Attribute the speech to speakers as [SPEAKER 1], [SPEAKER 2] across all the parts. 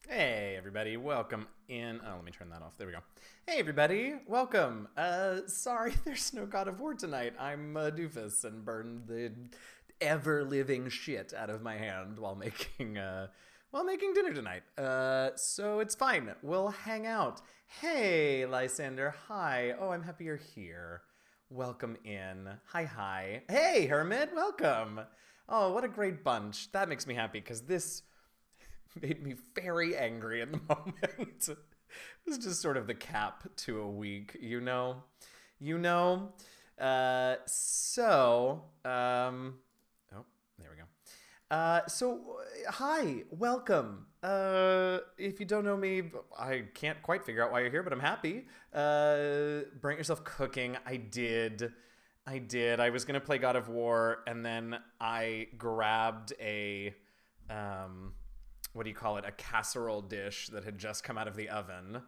[SPEAKER 1] Hey everybody, welcome in. Oh, let me turn that off. There we go. Hey everybody, welcome. Sorry there's no God of War tonight. I'm a doofus and burned the ever-living shit out of my hand while making dinner tonight. So it's fine. We'll hang out. Hey Lysander, hi. Oh, I'm happy you're here. Welcome in. Hi, hi. Hey Hermit, welcome. Oh, what a great bunch. That makes me happy because this made me very angry in the moment. It was just sort of the cap to a week, you know? You know? Oh, there we go. Hi, welcome. If you don't know me, I can't quite figure out why you're here, but I'm happy. Bring yourself cooking. I did. I was gonna play God of War, and then I grabbed what do you call it? A casserole dish that had just come out of the oven.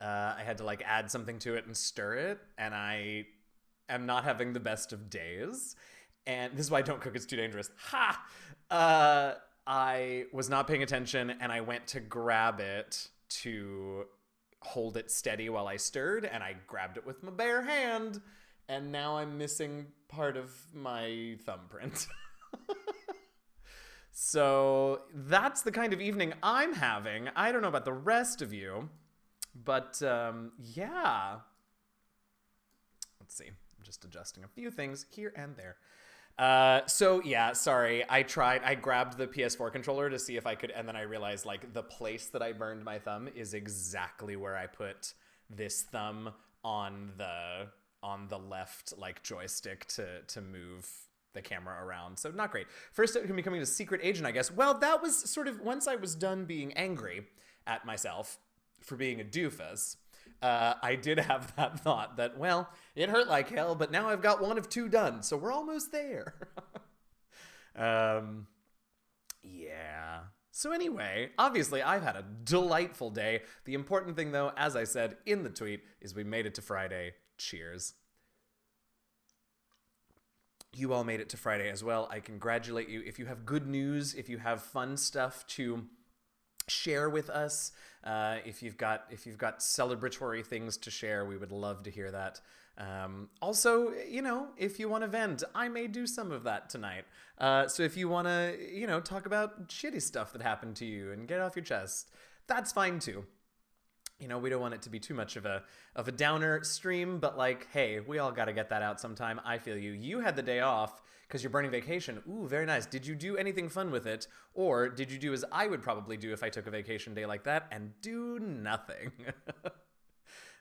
[SPEAKER 1] I had to like add something to it and stir it, and I am not having the best of days. And this is why I don't cook; it's too dangerous. Ha! I was not paying attention, and I went to grab it to hold it steady while I stirred, and I grabbed it with my bare hand, and now I'm missing part of my thumbprint. So that's the kind of evening I'm having. I don't know about the rest of you, but yeah. Let's see. I'm just adjusting a few things here and there. So yeah, sorry. I grabbed the PS4 controller to see if I could, and then I realized like the place that I burned my thumb is exactly where I put this thumb on the left like joystick to move the camera around. So not great. First step in becoming a secret agent, I guess. Well, that was sort of once I was done being angry at myself for being a doofus. I did have that thought that, well, it hurt like hell, but now I've got one of two done, so we're almost there. um, yeah. So anyway, obviously I've had a delightful day. The important thing though, as I said in the tweet, is we made it to Friday. Cheers. You all made it to Friday as well. I congratulate you. If you have good news, if you have fun stuff to share with us, if you've got celebratory things to share, we would love to hear that. Also, if you want to vent, I may do some of that tonight. So if you want to, talk about shitty stuff that happened to you and get it off your chest, that's fine too. We don't want it to be too much of a downer stream, but like, hey, we all got to get that out sometime. I feel you. You had the day off because you're burning vacation. Ooh, very nice. Did you do anything fun with it, or did you do as I would probably do if I took a vacation day like that and do nothing?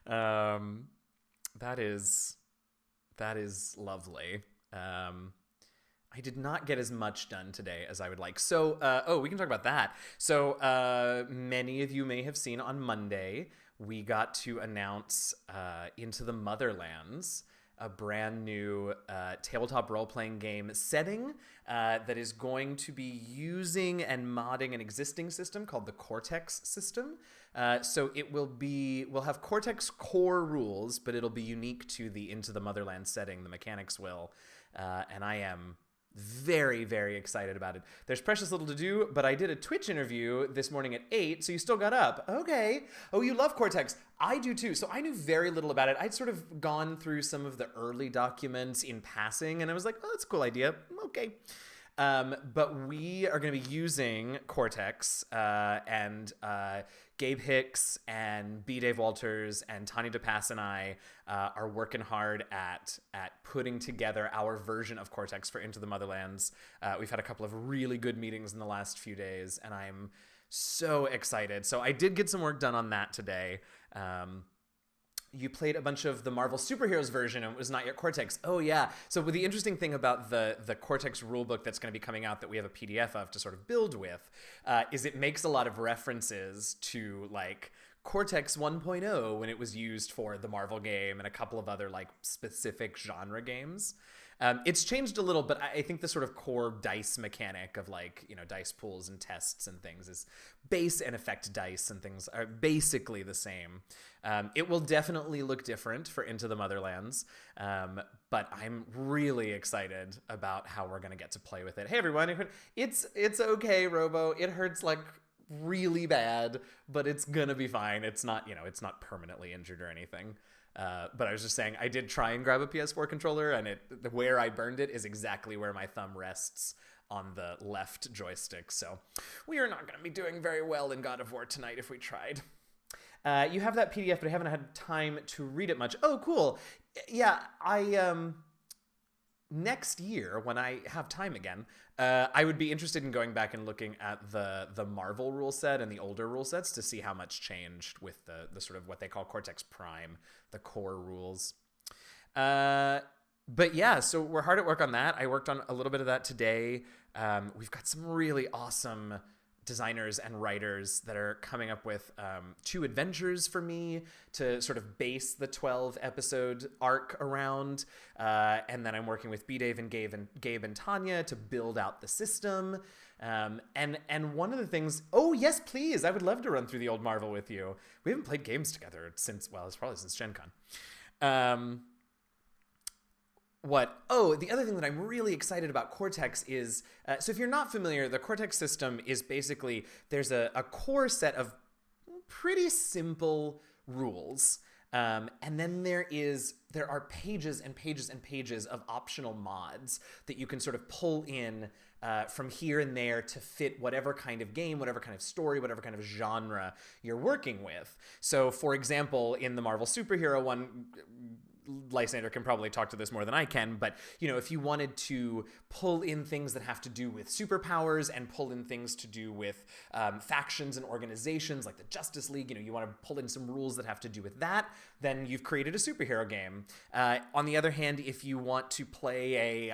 [SPEAKER 1] um, that is lovely. I did not get as much done today as I would like. So, we can talk about that. So, many of you may have seen on Monday, we got to announce Into the Motherlands, a brand new tabletop role playing game setting that is going to be using and modding an existing system called the Cortex system. So we'll have Cortex core rules, but it'll be unique to the Into the Motherland setting. The mechanics will, and I am very, very excited about it. There's precious little to do, but I did a Twitch interview this morning at 8, so you still got up. Okay. Oh, you love Cortex. I do too. So I knew very little about it. I'd sort of gone through some of the early documents in passing, and I was like, oh, that's a cool idea. Okay. But we are going to be using Cortex, and Gabe Hicks and B. Dave Walters and Tanya DePass and I are working hard at putting together our version of Cortex for Into the Motherlands. We've had a couple of really good meetings in the last few days, and I'm so excited. So I did get some work done on that today. You played a bunch of the Marvel Superheroes version and it was not yet Cortex. Oh, yeah. So the interesting thing about the Cortex rulebook that's going to be coming out that we have a PDF of to sort of build with is it makes a lot of references to, like, Cortex 1.0 when it was used for the Marvel game and a couple of other, like, specific genre games. It's changed a little, but I think the sort of core dice mechanic of, like, dice pools and tests and things is base and effect dice and things are basically the same. It will definitely look different for Into the Motherlands, but I'm really excited about how we're going to get to play with it. Hey, everyone. It's okay, Robo. It hurts like really bad, but it's gonna be fine. It's not, it's not permanently injured or anything. But I was just saying, I did try and grab a PS4 controller, and where I burned it is exactly where my thumb rests on the left joystick. So we are not going to be doing very well in God of War tonight if we tried. You have that PDF, but I haven't had time to read it much. Oh, cool. Yeah, next year, when I have time again, I would be interested in going back and looking at the Marvel rule set and the older rule sets to see how much changed with the sort of what they call Cortex Prime, the core rules. But yeah, so we're hard at work on that. I worked on a little bit of that today. We've got some really awesome designers and writers that are coming up with 2 adventures for me to sort of base the 12 episode arc around. And then I'm working with B-Dave and Gabe and Tanya to build out the system. And one of the things, oh yes, please, I would love to run through the old Marvel with you. We haven't played games together since, well, it's probably since Gen Con. The other thing that I'm really excited about Cortex is, so if you're not familiar, the Cortex system is basically, there's a core set of pretty simple rules. And then there are pages and pages and pages of optional mods that you can sort of pull in from here and there to fit whatever kind of game, whatever kind of story, whatever kind of genre you're working with. So, for example, in the Marvel superhero one, Lysander can probably talk to this more than I can, but if you wanted to pull in things that have to do with superpowers and pull in things to do with factions and organizations like the Justice League, you want to pull in some rules that have to do with that, then you've created a superhero game. On the other hand, if you want to play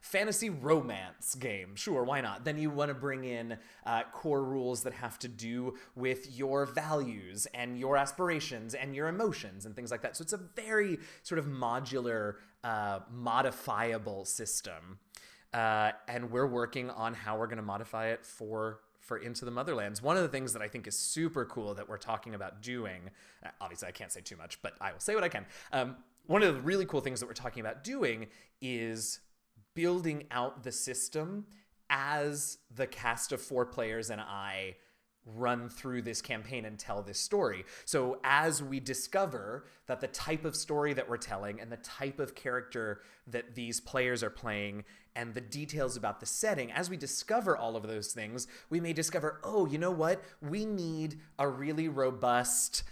[SPEAKER 1] fantasy romance game, sure, why not? Then you want to bring in core rules that have to do with your values and your aspirations and your emotions and things like that. So it's a very sort of modular, modifiable system. And we're working on how we're going to modify it for Into the Motherlands. One of the things that I think is super cool that we're talking about doing, obviously I can't say too much, but I will say what I can. One of the really cool things that we're talking about doing is building out the system as the cast of 4 players and I run through this campaign and tell this story. So as we discover that the type of story that we're telling and the type of character that these players are playing and the details about the setting, as we discover all of those things, we may discover, oh, you know what? We need a really robust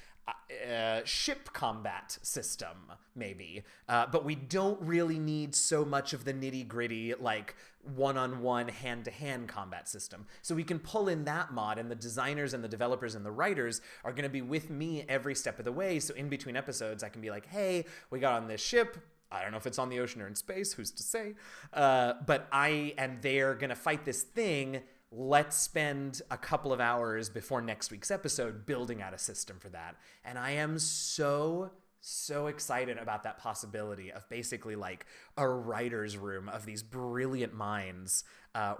[SPEAKER 1] ship combat system, maybe. But we don't really need so much of the nitty-gritty, like one-on-one, hand-to-hand combat system. So we can pull in that mod, and the designers and the developers and the writers are going to be with me every step of the way. So in between episodes, I can be like, hey, we got on this ship. I don't know if it's on the ocean or in space. Who's to say? But they're going to fight this thing. Let's spend a couple of hours before next week's episode building out a system for that. And I am so excited about that possibility of basically like a writer's room of these brilliant minds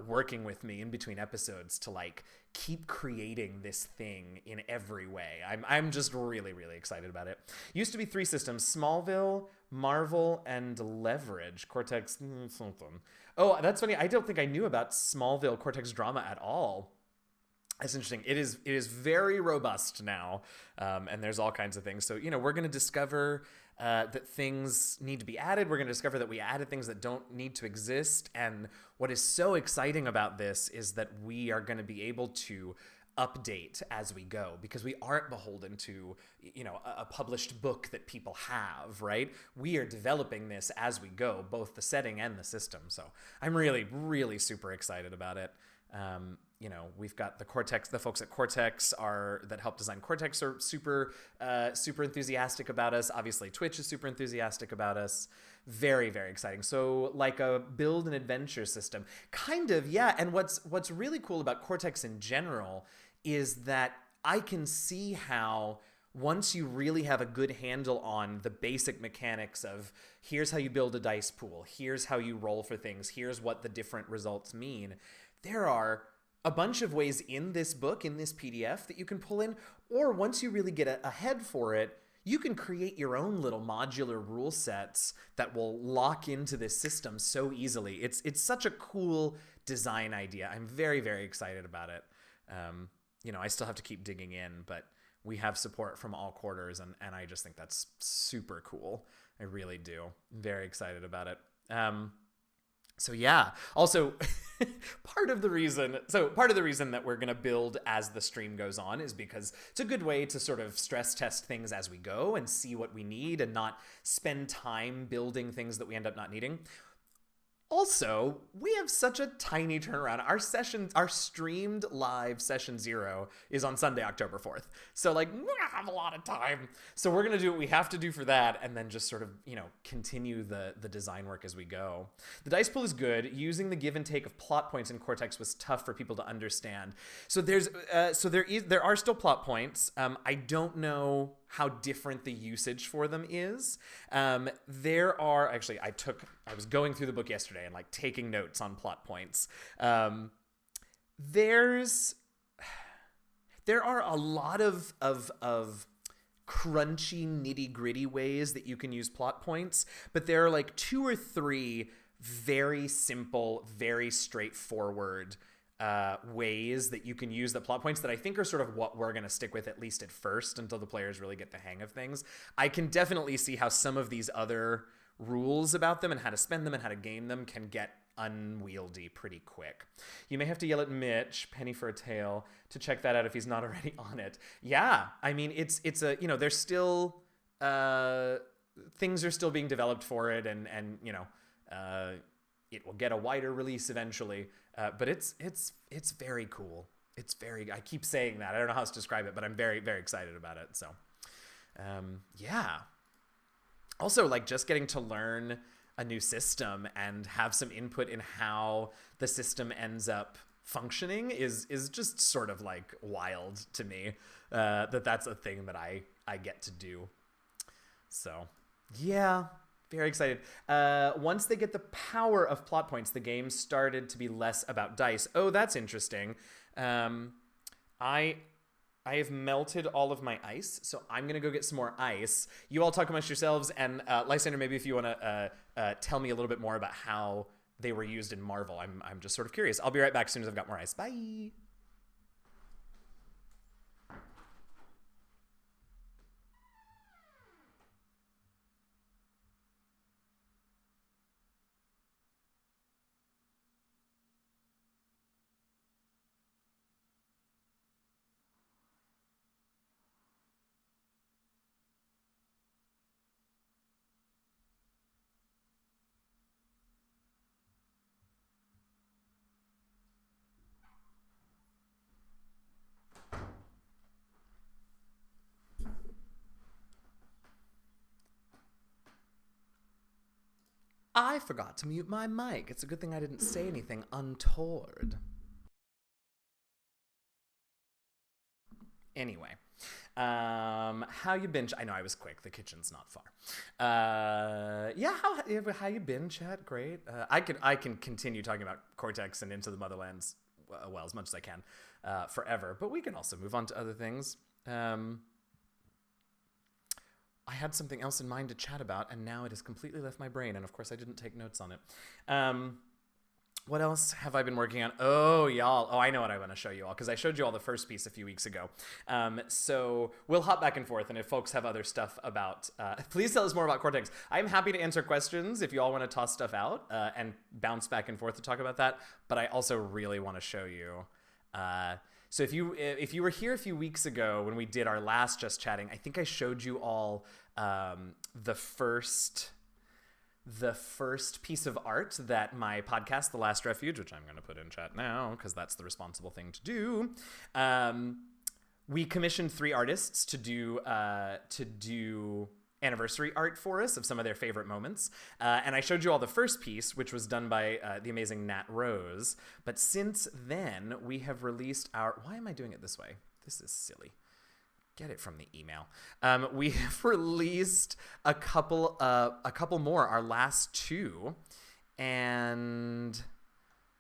[SPEAKER 1] working with me in between episodes to like keep creating this thing in every way. I'm just really excited about it. Used to be 3 systems: Smallville, Marvel, and Leverage. Cortex something. Oh, that's funny. I don't think I knew about Smallville Cortex Drama at all. That's interesting. It is very robust now, and there's all kinds of things. So, we're going to discover that things need to be added. We're going to discover that we added things that don't need to exist. And what is so exciting about this is that we are going to be able to update as we go, because we aren't beholden to, a published book that people have, right? We are developing this as we go, both the setting and the system. So I'm really super excited about it. We've got the folks at Cortex that help design Cortex are super enthusiastic about us. Obviously, Twitch is super enthusiastic about us. Very exciting. So like a build and adventure system, kind of, yeah. And what's really cool about Cortex in general is that I can see how once you really have a good handle on the basic mechanics of here's how you build a dice pool, here's how you roll for things, here's what the different results mean, there are a bunch of ways in this book, in this PDF, that you can pull in, or once you really get a head for it, you can create your own little modular rule sets that will lock into this system so easily. It's such a cool design idea. I'm very excited about it. I still have to keep digging in, but we have support from all quarters, and I just think that's super cool. I really do. I'm very excited about it. So yeah. Also, part of the reason that we're gonna build as the stream goes on is because it's a good way to sort of stress test things as we go and see what we need and not spend time building things that we end up not needing. Also, we have such a tiny turnaround. Our streamed live session 0 is on Sunday, October 4th. So, like, we're gonna have a lot of time. So we're gonna do what we have to do for that, and then just sort of, continue the design work as we go. The dice pool is good. Using the give and take of plot points in Cortex was tough for people to understand. So there are still plot points. I don't know how different the usage for them is. There are actually, I was going through the book yesterday and like taking notes on plot points. There are a lot of crunchy, nitty gritty ways that you can use plot points, but there are like 2 or 3 very simple, very straightforward ways that you can use the plot points that I think are sort of what we're going to stick with, at least at first, until the players really get the hang of things. I can definitely see how some of these other rules about them and how to spend them and how to game them can get unwieldy pretty quick. You may have to yell at Mitch, penny for a tail, to check that out if he's not already on it. Yeah, I mean, it's a, there's still, things are still being developed for it, and it will get a wider release eventually. But it's very cool. I keep saying that. I don't know how else to describe it, but I'm very, very excited about it. So, yeah. Also, like, just getting to learn a new system and have some input in how the system ends up functioning is just sort of like wild to me. That's a thing that I get to do. So, yeah. Very excited. Once they get the power of plot points, the game started to be less about dice. Oh, that's interesting. I have melted all of my ice, so I'm going to go get some more ice. You all talk amongst yourselves, and Lysander, maybe if you want to tell me a little bit more about how they were used in Marvel. I'm just sort of curious. I'll be right back as soon as I've got more ice. Bye! I forgot to mute my mic. It's a good thing I didn't say anything untoward. Anyway, how you been? I know I was quick. The kitchen's not far. Yeah, how you been, chat? Great. I can continue talking about Cortex and Into the Motherlands, well, as much as I can, forever. But we can also move on to other things. I had something else in mind to chat about, and now it has completely left my brain, and of course I didn't take notes on it. What else have I been working on? Oh, y'all. Oh, I know what I want to show you all, because I showed you all the first piece a few weeks ago. So we'll hop back and forth, and if folks have other stuff about, please tell us more about Cortex. I'm happy to answer questions if you all want to toss stuff out and bounce back and forth to talk about that, but I also really want to show you. So if you were here a few weeks ago when we did our last Just Chatting, I think I showed you all the first piece of art that my podcast, The Last Refuge, which I'm going to put in chat now because that's the responsible thing to do. We commissioned 3 artists to do anniversary art for us of some of their favorite moments. And I showed you all the first piece, which was done by the amazing Nat Rose. But since then, we have released our... Why am I doing it this way? This is silly. Get it from the email. We have released a couple more, our last 2. And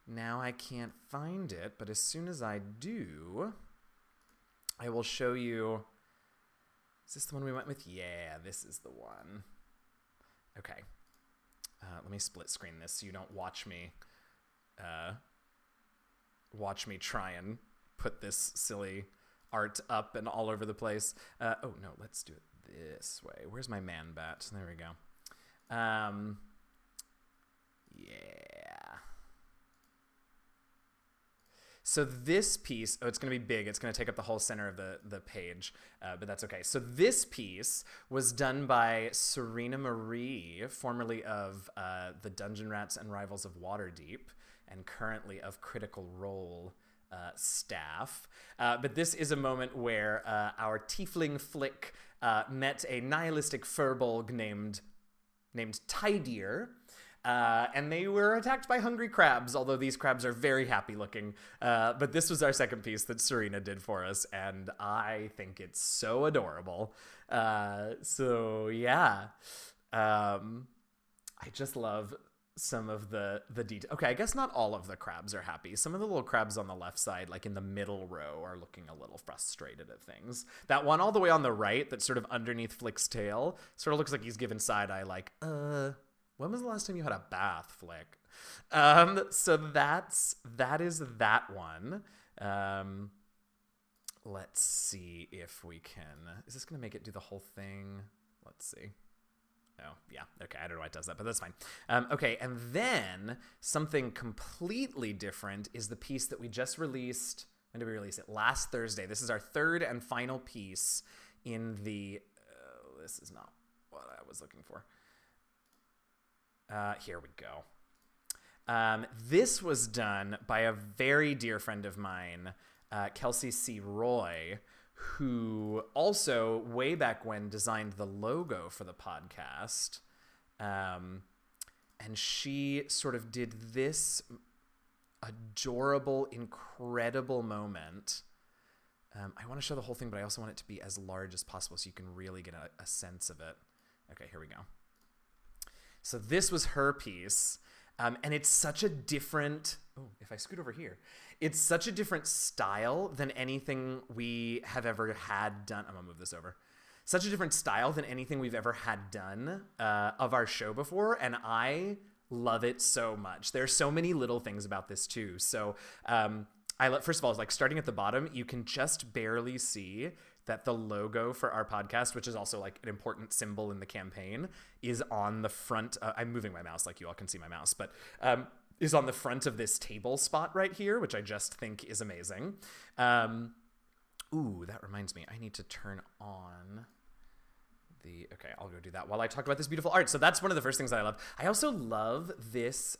[SPEAKER 1] now I can't find it. But as soon as I do, I will show you... Is this the one we went with? Yeah, this is the one. Okay. Let me split screen this so you don't watch me try and put this silly art up and all over the place. Oh no, let's do it this way. Where's my man bat? There we go. Yeah. So this piece, it's going to be big. It's going to take up the whole center of the page, but that's okay. So this piece was done by Serena Marie, formerly of the Dungeon Rats and Rivals of Waterdeep, and currently of Critical Role staff. But this is a moment where our tiefling flick met a nihilistic furbolg named Tidier. And they were attacked by hungry crabs, although these crabs are very happy looking. But this was our second piece that Serena did for us, and I think it's so adorable. So yeah, I just love some of the detail. Okay, I guess not all of the crabs are happy. Some of the little crabs on the left side, like in the middle row, are looking a little frustrated at things. That one all the way on the right, that's sort of underneath Flick's tail, sort of looks like he's giving side eye, like, when was the last time you had a bath, Flick? So that is that one. Let's see if we can. Is this gonna make it do the whole thing? Let's see. Oh, yeah. Okay, I don't know why it does that, but that's fine. Okay, and then something completely different is the piece that we just released. When did we release it? Last Thursday. This is our third and final piece in the... this is not what I was looking for. Here we go. This was done by a very dear friend of mine, Kelsey C. Roy, who also, way back when, designed the logo for the podcast. And she sort of did this adorable, incredible moment. I want to show the whole thing, but I also want it to be as large as possible so you can really get a sense of it. Okay, here we go. So this was her piece. And it's such a different... Oh, if I scoot over here. It's such a different style than anything we have ever had done. I'm going to move this over. Such a different style than anything we've ever had done of our show before. And I love it so much. There's so many little things about this too. So first of all, like starting at the bottom, you can just barely see that the logo for our podcast, which is also like an important symbol in the campaign, is on the front. I'm moving my mouse like you all can see my mouse, but is on the front of this table spot right here, which I just think is amazing. Ooh, that reminds me. I need to turn on okay, I'll go do that while I talk about this beautiful art. So that's one of the first things that I love. I also love this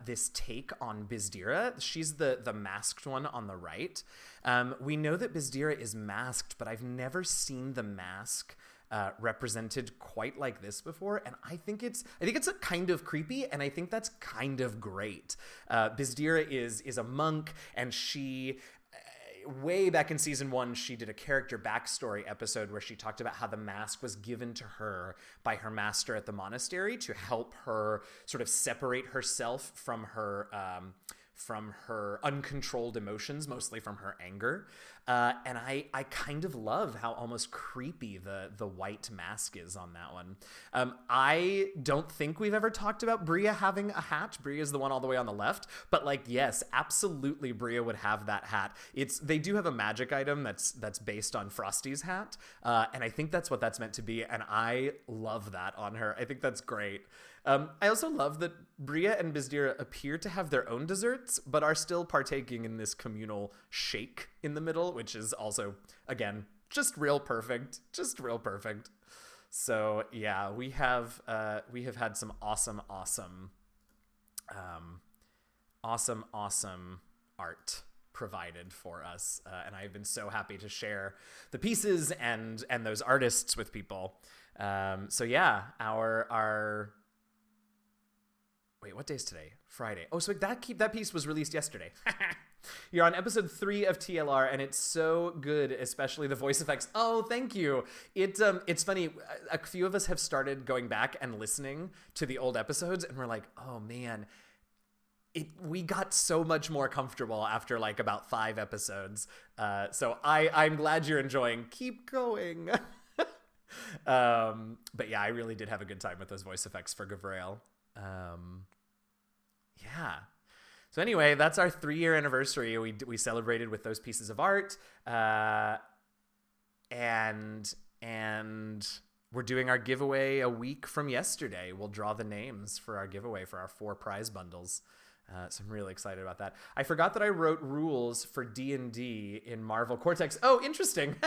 [SPEAKER 1] this take on Bizdira. She's the masked one on the right. We know that Bizdira is masked, but I've never seen the mask represented quite like this before, and I think it's a kind of creepy, and I think that's kind of great. Bizdira is a monk, and she... way back in season 1, she did a character backstory episode where she talked about how the mask was given to her by her master at the monastery to help her sort of separate herself from her uncontrolled emotions, mostly from her anger. And I kind of love how almost creepy the white mask is on that one. I don't think we've ever talked about Bria having a hat. Bria is the one all the way on the left, but like, yes, absolutely Bria would have that hat. They do have a magic item that's based on Frosty's hat. And I think that's what that's meant to be. And I love that on her. I think that's great. I also love that Bria and Bizdira appear to have their own desserts, but are still partaking in this communal shake in the middle, which is also, again, just real perfect. Just real perfect. So yeah, we have had some awesome art provided for us, and I've been so happy to share the pieces and those artists with people. So yeah, our wait, what day is today? Friday. Oh, so that piece was released yesterday. You're on episode 3 of TLR, and it's so good, especially the voice effects. Oh, thank you. It's funny. A few of us have started going back and listening to the old episodes, and we're like, oh man, we got so much more comfortable after like about 5 episodes. So I'm glad you're enjoying. Keep going. But yeah, I really did have a good time with those voice effects for Gavrail. Yeah. So anyway, that's our 3-year anniversary. We celebrated with those pieces of art, and we're doing our giveaway a week from yesterday. We'll draw the names for our giveaway for our 4 prize bundles. So I'm really excited about that. I forgot that I wrote rules for D&D in Marvel Cortex. Oh, interesting.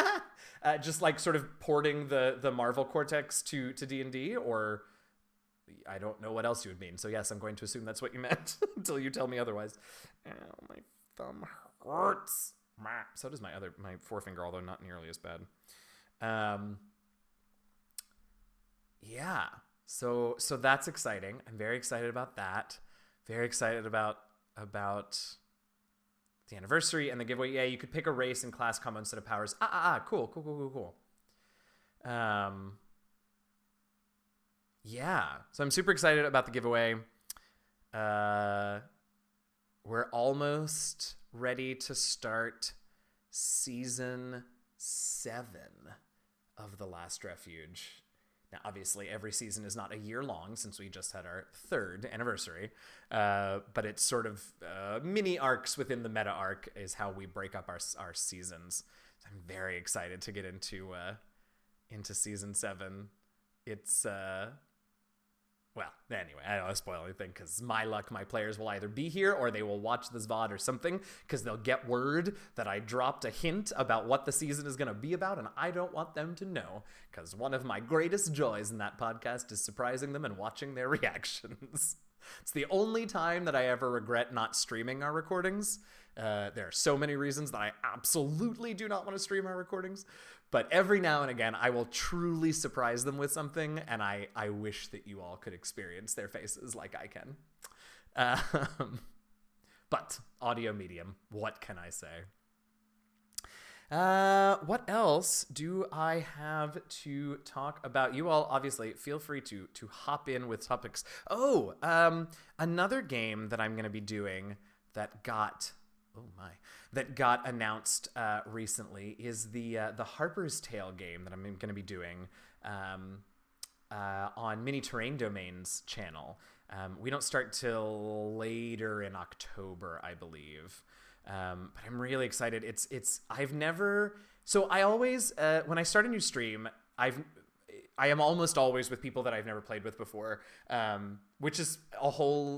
[SPEAKER 1] Just like sort of porting the Marvel Cortex to D&D, or I don't know what else you would mean. So yes, I'm going to assume that's what you meant until you tell me otherwise. Ow, my thumb hurts. So does my forefinger, although not nearly as bad. Yeah. So that's exciting. I'm very excited about that. Very excited about the anniversary and the giveaway. Yeah, you could pick a race and class combo instead of powers. Cool. Yeah. So I'm super excited about the giveaway. We're almost ready to start season 7 of The Last Refuge. Now, obviously, every season is not a year long since we just had our 3rd anniversary, but it's sort of mini arcs within the meta arc is how we break up our seasons. So I'm very excited to get into season 7. It's well, anyway, I don't want to spoil anything because my luck, my players will either be here or they will watch this VOD or something because they'll get word that I dropped a hint about what the season is going to be about, and I don't want them to know because one of my greatest joys in that podcast is surprising them and watching their reactions. It's the only time that I ever regret not streaming our recordings. There are so many reasons that I absolutely do not want to stream our recordings, but every now and again, I will truly surprise them with something, and I wish that you all could experience their faces like I can. But audio medium, what can I say? What else do I have to talk about? You all obviously feel free to hop in with topics. Oh, another game that I'm going to be doing that got announced recently is the Harper's Tale game that I'm going to be doing on Mini Terrain Domain's channel. We don't start till later in October, I believe. But I'm really excited. I always, when I start a new stream, I am almost always with people that I've never played with before, which is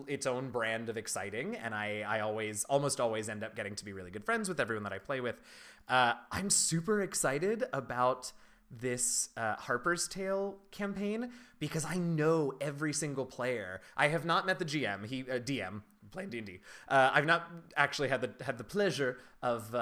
[SPEAKER 1] its own brand of exciting. And I almost always end up getting to be really good friends with everyone that I play with. I'm super excited about this Harper's Tale campaign because I know every single player. I have not met the GM, DM, playing D&D. I've not actually had the pleasure of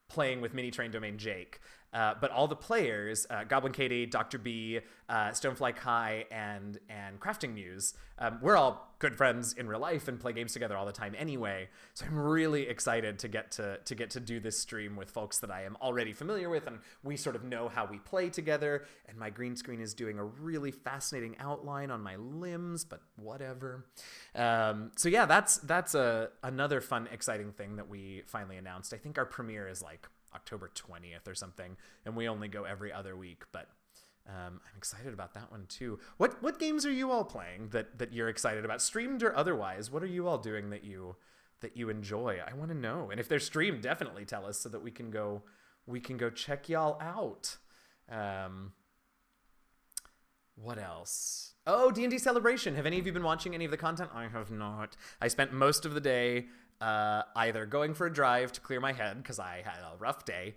[SPEAKER 1] playing with Mini Train Domain Jake. But all the players, Goblin Katie, Dr. B, Stonefly Kai, and Crafting Muse, we're all good friends in real life and play games together all the time anyway. So I'm really excited to get to do this stream with folks that I am already familiar with, and we sort of know how we play together. And my green screen is doing a really fascinating outline on my limbs, but whatever. So yeah, that's another fun, exciting thing that we finally announced. I think our premiere is like October 20th or something, and we only go every other week, but I'm excited about that one too. What games are you all playing that you're excited about, streamed or otherwise? What are you all doing that you enjoy? I want to know. And if they're streamed, definitely tell us so that we can go check y'all out. What else? Oh, D&D Celebration. Have any of you been watching any of the content? I have not. I spent most of the day either going for a drive to clear my head because I had a rough day,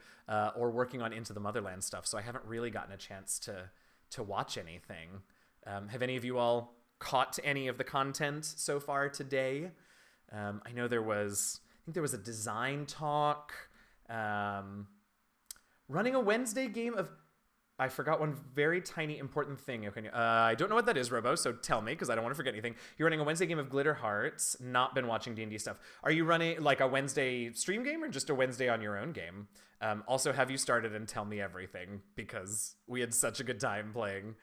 [SPEAKER 1] or working on Into the Motherland stuff. So I haven't really gotten a chance to watch anything. Have any of you all caught any of the content so far today? I know there was a design talk, running a Wednesday game of. I forgot one very tiny important thing. Okay, I don't know what that is, Robo, so tell me, because I don't want to forget anything. You're running a Wednesday game of Glitter Hearts, not been watching D&D stuff. Are you running like a Wednesday stream game or just a Wednesday on your own game? Also, have you started and tell me everything? Because we had such a good time playing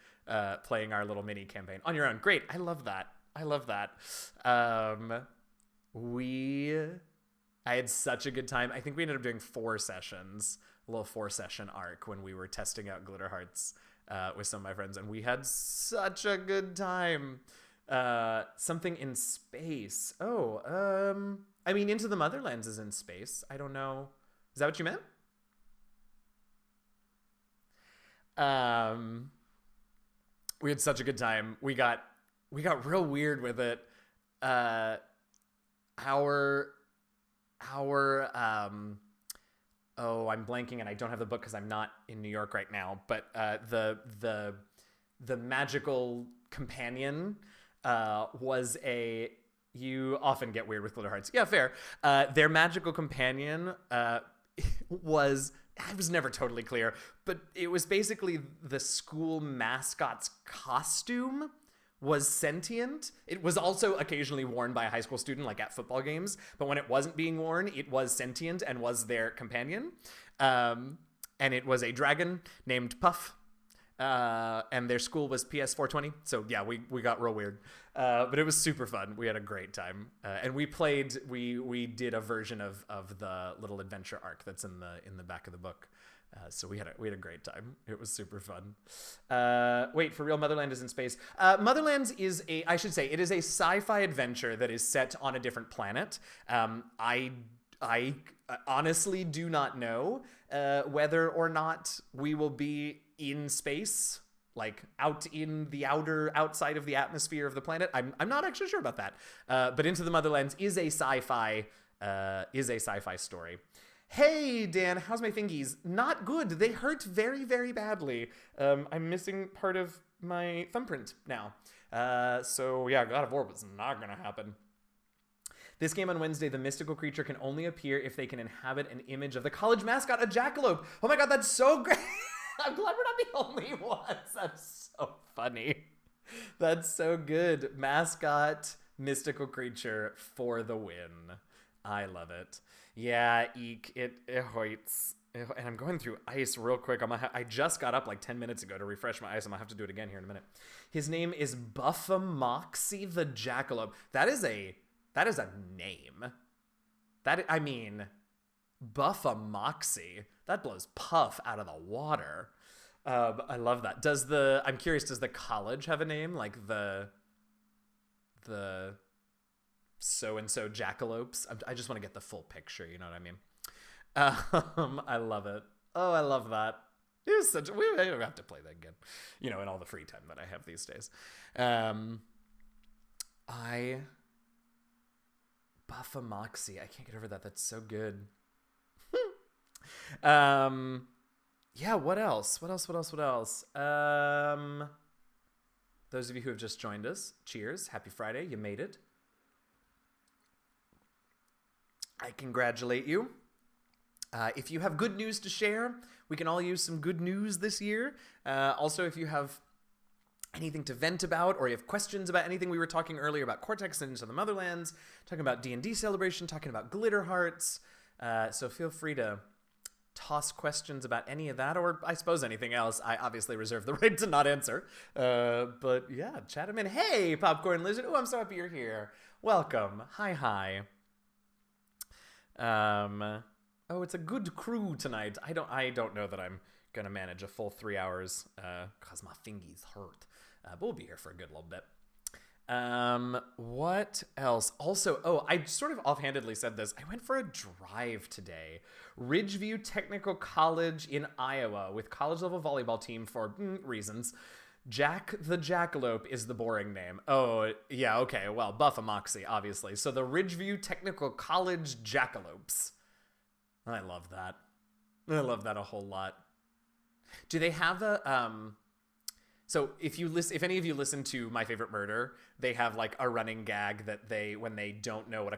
[SPEAKER 1] our little mini campaign. On your own. Great. I love that. I had such a good time. I think we ended up doing 4 sessions. A little 4-session arc when we were testing out Glitter Hearts with some of my friends, and we had such a good time. Something in space. Oh, I mean, Into the Motherlands is in space. I don't know. Is that what you meant? Um, we had such a good time. We got real weird with it. Uh, our our oh, I'm blanking and I don't have the book because I'm not in New York right now. But the magical companion was a. You often get weird with glitter hearts. Yeah, fair. Their magical companion was. I was never totally clear, but it was basically the school mascot's costume was sentient. It was also occasionally worn by a high school student, like at football games. But when it wasn't being worn, it was sentient and was their companion. And it was a dragon named Puff. And their school was PS420. So yeah, we got real weird. But it was super fun. We had a great time. And we did a version of the little adventure arc that's in the back of the book. So we had a great time. It was super fun. Wait, for real, Motherland is in space. Motherlands is it is a sci-fi adventure that is set on a different planet. I honestly do not know whether or not we will be in space, like out in the outside of the atmosphere of the planet. I'm not actually sure about that. But Into the Motherlands is a sci-fi story. Hey, Dan, how's my fingies? Not good. They hurt very, very badly. I'm missing part of my thumbprint now. So yeah, God of War was not gonna happen. This game on Wednesday, the mystical creature can only appear if they can inhabit an image of the college mascot, a jackalope. Oh my God, that's so great. I'm glad we're not the only ones. That's so funny. That's so good. Mascot, mystical creature for the win. I love it. Yeah, eek. It hurts. And I'm going through ice real quick. I just got up like 10 minutes ago to refresh my ice. I'm going to have to do it again here in a minute. His name is Buffamoxy the Jackalope. That is a name. Buffamoxy. That blows Puff out of the water. I love that. I'm curious, does the college have a name? Like the so-and-so jackalopes? I just want to get the full picture, you know what I mean? I love it. Oh, I love that. It was we have to play that again, in all the free time that I have these days. Buffamoxy. I can't get over that. That's so good. Yeah, what else? Those of you who have just joined us, cheers. Happy Friday. You made it. I congratulate you. If you have good news to share, we can all use some good news this year. Also, if you have anything to vent about, or you have questions about anything we were talking earlier about Cortex and Into the Motherlands, talking about D&D Celebration, talking about Glitter Hearts, so feel free to toss questions about any of that, or I suppose anything else. I obviously reserve the right to not answer. But yeah, chat them in. Hey, Popcorn Lizard. Oh, I'm so happy you're here. Welcome. Hi. Oh, it's a good crew tonight. I don't know that I'm gonna manage a full 3 hours, cause my fingies hurt. But we'll be here for a good little bit. What else? Also, I sort of offhandedly said this. I went for a drive today. Ridgeview Technical College in Iowa with college level volleyball team for reasons. Jack the Jackalope is the boring name. Oh, yeah, okay. Well, Buffamoxy, obviously. So the Ridgeview Technical College Jackalopes. I love that. I love that a whole lot. Do they have a so if any of you listen to My Favorite Murder, they have like a running gag that when they don't know what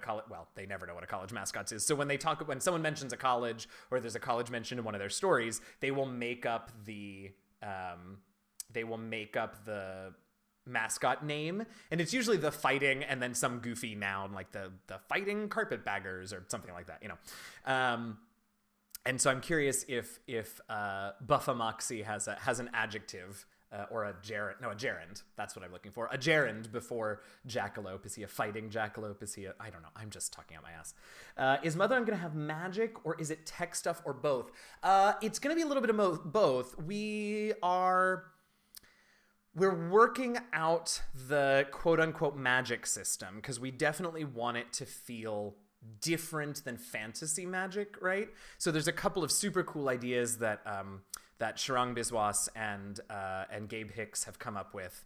[SPEAKER 1] they never know what a college mascot is. So when someone mentions a college, or there's a college mentioned in one of their stories, they will make up the mascot name, and it's usually the fighting and then some goofy noun like the fighting carpetbaggers or something like that, and so I'm curious if Buffamoxy has an adjective or a gerund. No, a gerund. That's what I'm looking for. A gerund before jackalope. Is he a fighting jackalope? Is he I don't know. I'm just talking out my ass. Is Motherland going to have magic, or is it tech stuff, or both? It's going to be a little bit of both. We're working out the quote unquote magic system because we definitely want it to feel different than fantasy magic, right? So there's a couple of super cool ideas that that Sharang Biswas and Gabe Hicks have come up with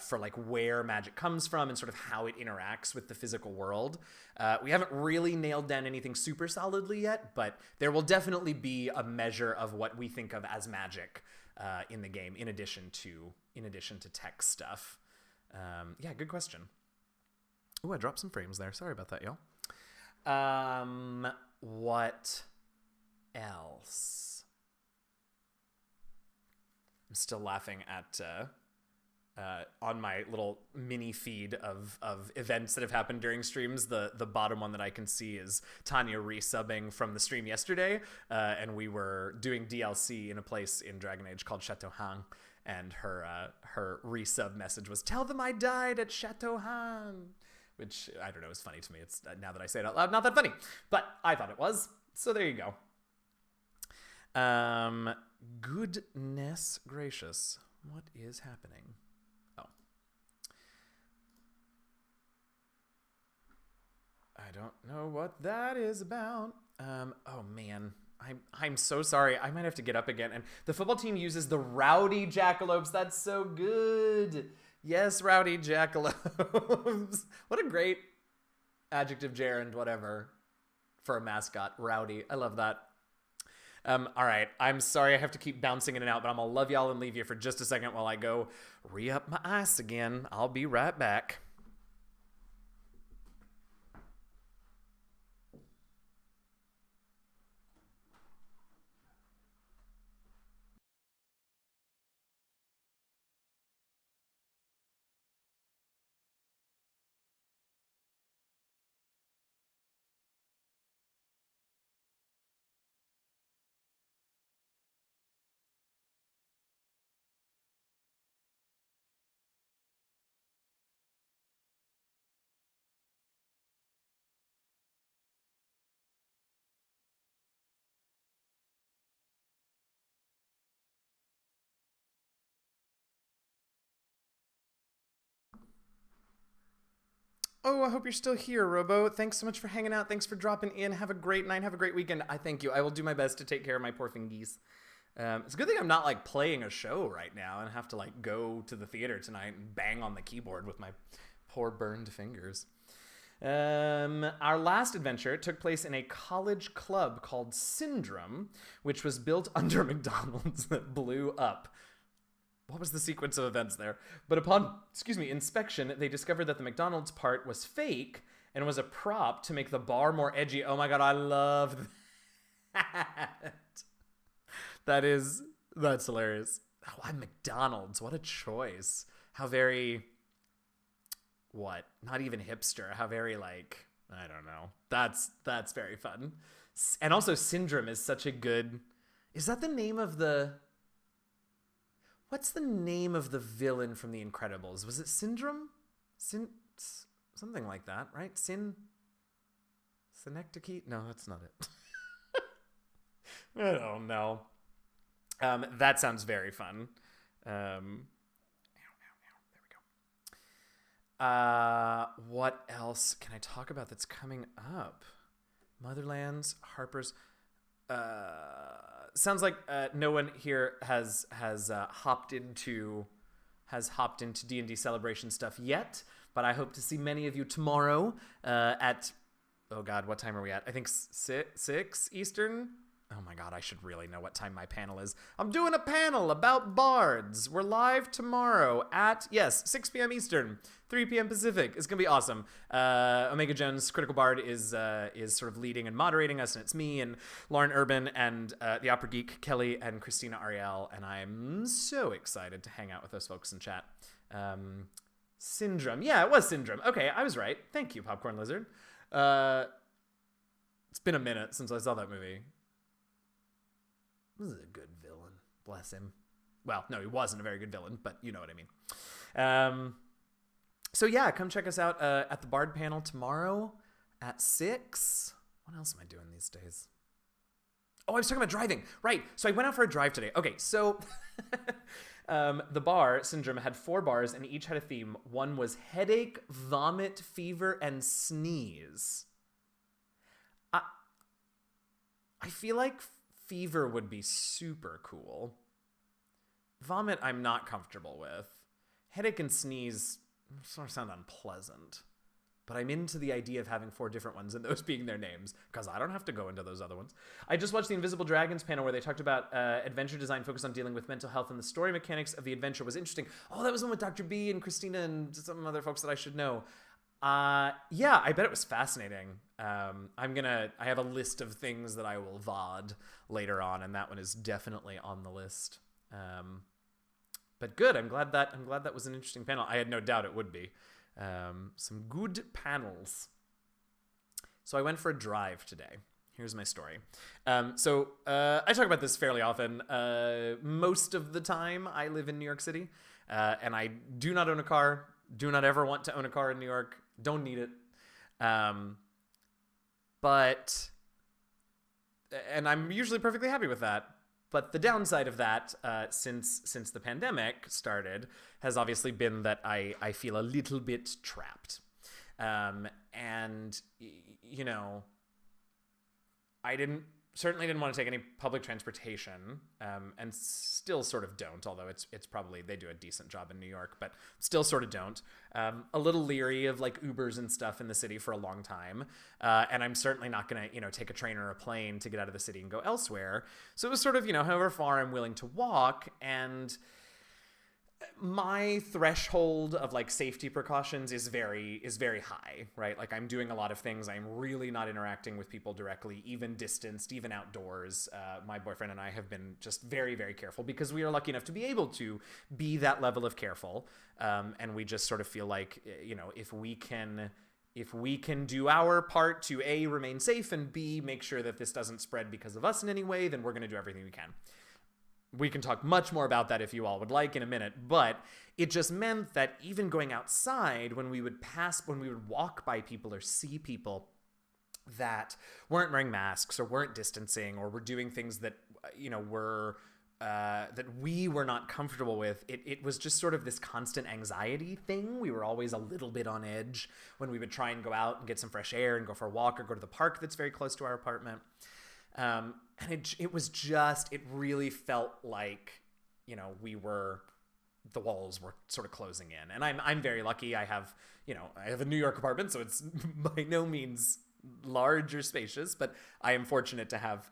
[SPEAKER 1] for like where magic comes from and sort of how it interacts with the physical world. We haven't really nailed down anything super solidly yet, but there will definitely be a measure of what we think of as magic in the game, in addition to tech stuff. Yeah, good question. Oh, I dropped some frames there. Sorry about that, y'all. What else? I'm still laughing at on my little mini feed of events that have happened during streams. The bottom one that I can see is Tanya resubbing from the stream yesterday, and we were doing DLC in a place in Dragon Age called Chateau Hang, and her resub message was, "Tell them I died at Chateau Hang," which I don't know is funny to me. It's now that I say it out loud, not that funny, but I thought it was. So there you go. Goodness gracious, what is happening? Oh, I don't know what that is about. Oh man, I'm so sorry. I might have to get up again. And the football team uses the rowdy jackalopes. That's so good. Yes, rowdy jackalopes. What a great adjective, gerund, whatever, for a mascot. Rowdy. I love that. All right. I'm sorry I have to keep bouncing in and out, but I'm going to love y'all and leave you for just a second while I go re-up my ice again. I'll be right back. Oh, I hope you're still here, Robo. Thanks so much for hanging out. Thanks for dropping in. Have a great night. Have a great weekend. I thank you. I will do my best to take care of my poor fingies. It's a good thing I'm not like playing a show right now and have to like go to the theater tonight and bang on the keyboard with my poor burned fingers. Our last adventure took place in a college club called Syndrome, which was built under McDonald's that blew up. What was the sequence of events there? But upon, inspection, they discovered that the McDonald's part was fake and was a prop to make the bar more edgy. Oh my god, I love that. That's hilarious. Oh, why McDonald's? What a choice. How very, what? Not even hipster. How very like, I don't know. That's very fun. And also Syndrome is such a good, is that the name of the, what's the name of the villain from The Incredibles? Was it Syndrome? Something like that, right? Synecdoche? No, that's not it. I don't know. That sounds very fun. There we go. What else can I talk about that's coming up? Motherlands, Harper's. Sounds like no one here has hopped into D&D celebration stuff yet, but I hope to see many of you tomorrow at, oh god, what time are we at? I think 6 Eastern. Oh my god, I should really know what time my panel is. I'm doing a panel about bards. We're live tomorrow at, yes, 6 p.m. Eastern, 3 p.m. Pacific. It's going to be awesome. Omega Jones, Critical Bard, is sort of leading and moderating us, and it's me and Lauren Urban and the Opera Geek, Kelly, and Christina Ariel, and I'm so excited to hang out with those folks in chat. Syndrome. Yeah, it was Syndrome. Okay, I was right. Thank you, Popcorn Lizard. It's been a minute since I saw that movie. This is a good villain. Bless him. Well, no, he wasn't a very good villain, but you know what I mean. So yeah, come check us out at the Bard panel tomorrow at 6. What else am I doing these days? Oh, I was talking about driving. Right. So I went out for a drive today. Okay, so the bar, Syndrome, had 4 bars and each had a theme. One was headache, vomit, fever, and sneeze. I, I feel like fever would be super cool. Vomit, I'm not comfortable with. Headache and sneeze sort of sound unpleasant. But I'm into the idea of having 4 different ones and those being their names, because I don't have to go into those other ones. I just watched the Invisible Dragons panel where they talked about adventure design focused on dealing with mental health, and the story mechanics of the adventure was interesting. Oh, that was one with Dr. B and Christina and some other folks that I should know. Yeah, I bet it was fascinating. I have a list of things that I will VOD later on, and that one is definitely on the list. But good. I'm glad that was an interesting panel. I had no doubt it would be. Some good panels. So I went for a drive today. Here's my story. I talk about this fairly often. Most of the time I live in New York City, and I do not own a car, do not ever want to own a car in New York, don't need it. And I'm usually perfectly happy with that. But the downside of that, since the pandemic started, has obviously been that I feel a little bit trapped. And, you know, I certainly didn't want to take any public transportation, and still sort of don't, although it's probably, they do a decent job in New York, but still sort of don't. A little leery of like Ubers and stuff in the city for a long time. And I'm certainly not going to, take a train or a plane to get out of the city and go elsewhere. So it was sort of, however far I'm willing to walk, and my threshold of like safety precautions is very high, right? Like I'm doing a lot of things. I'm really not interacting with people directly, even distanced, even outdoors. My boyfriend and I have been just very, very careful because we are lucky enough to be able to be that level of careful. And we just sort of feel like, if we can do our part to A, remain safe, and B, make sure that this doesn't spread because of us in any way, then we're going to do everything we can. We can talk much more about that if you all would like in a minute, but it just meant that even going outside, when we would walk by people or see people that weren't wearing masks or weren't distancing or were doing things that, that we were not comfortable with, it was just sort of this constant anxiety thing. We were always a little bit on edge when we would try and go out and get some fresh air and go for a walk or go to the park that's very close to our apartment. And it really felt like, the walls were sort of closing in, and I'm very lucky. I have a New York apartment, so it's by no means large or spacious, but I am fortunate to have,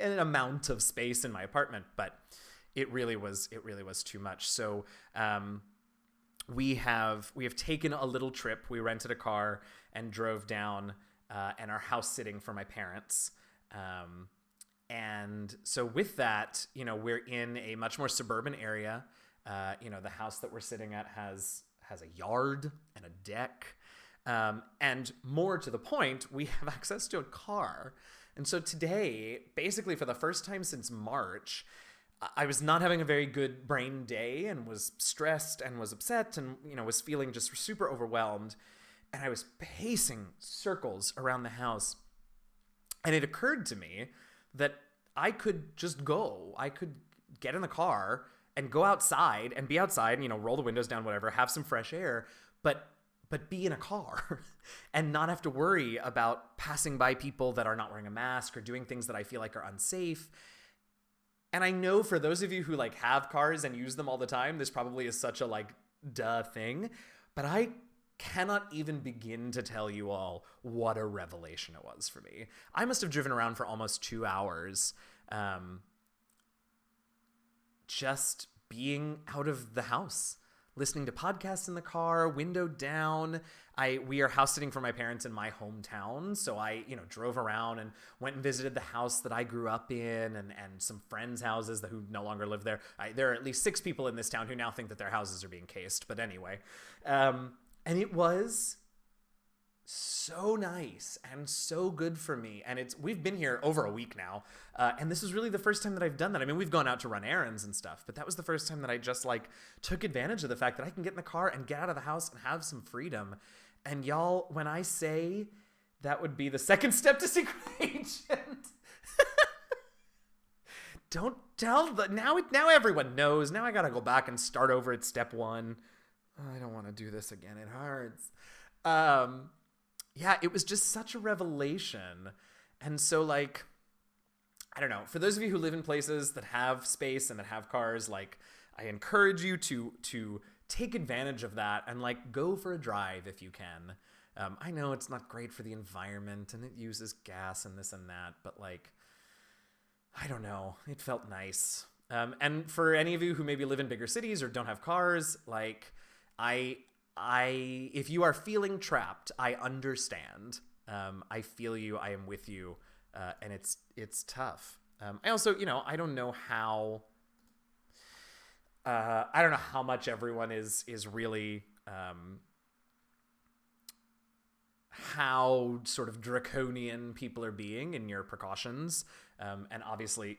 [SPEAKER 1] an amount of space in my apartment, but it really was too much. So, we have taken a little trip. We rented a car and drove down, and are house sitting for my parents. And so with that, we're in a much more suburban area. The house that we're sitting at has a yard and a deck. And more to the point, we have access to a car. And so today, basically for the first time since March, I was not having a very good brain day and was stressed and was upset and, was feeling just super overwhelmed. And I was pacing circles around the house. And it occurred to me that I could just go. I could get in the car and go outside and be outside, roll the windows down, whatever, have some fresh air, but be in a car and not have to worry about passing by people that are not wearing a mask or doing things that I feel like are unsafe. And I know for those of you who like have cars and use them all the time, this probably is such a like duh thing, but I cannot even begin to tell you all what a revelation it was for me. I must have driven around for almost 2 hours, just being out of the house, listening to podcasts in the car, window down. We are house sitting for my parents in my hometown. So I, drove around and went and visited the house that I grew up in and some friends' houses who no longer live there. There are at least 6 people in this town who now think that their houses are being cased. But anyway, and it was so nice and so good for me. And we've been here over a week now. And this is really the first time that I've done that. I mean, we've gone out to run errands and stuff, but that was the first time that I just like took advantage of the fact that I can get in the car and get out of the house and have some freedom. And y'all, when I say that would be the second step to secret agent, don't tell the now everyone knows. Now I gotta go back and start over at step one. I don't want to do this again. It hurts. Yeah, it was just such a revelation. And so like, I don't know, for those of you who live in places that have space and that have cars, like I encourage you to take advantage of that and like go for a drive if you can. I know it's not great for the environment and it uses gas and this and that, but like, I don't know, it felt nice. And for any of you who maybe live in bigger cities or don't have cars, like if you are feeling trapped, I understand. I feel you. I am with you. And it's tough. I also, I don't know how much everyone is really, how sort of draconian people are being in your precautions. And obviously,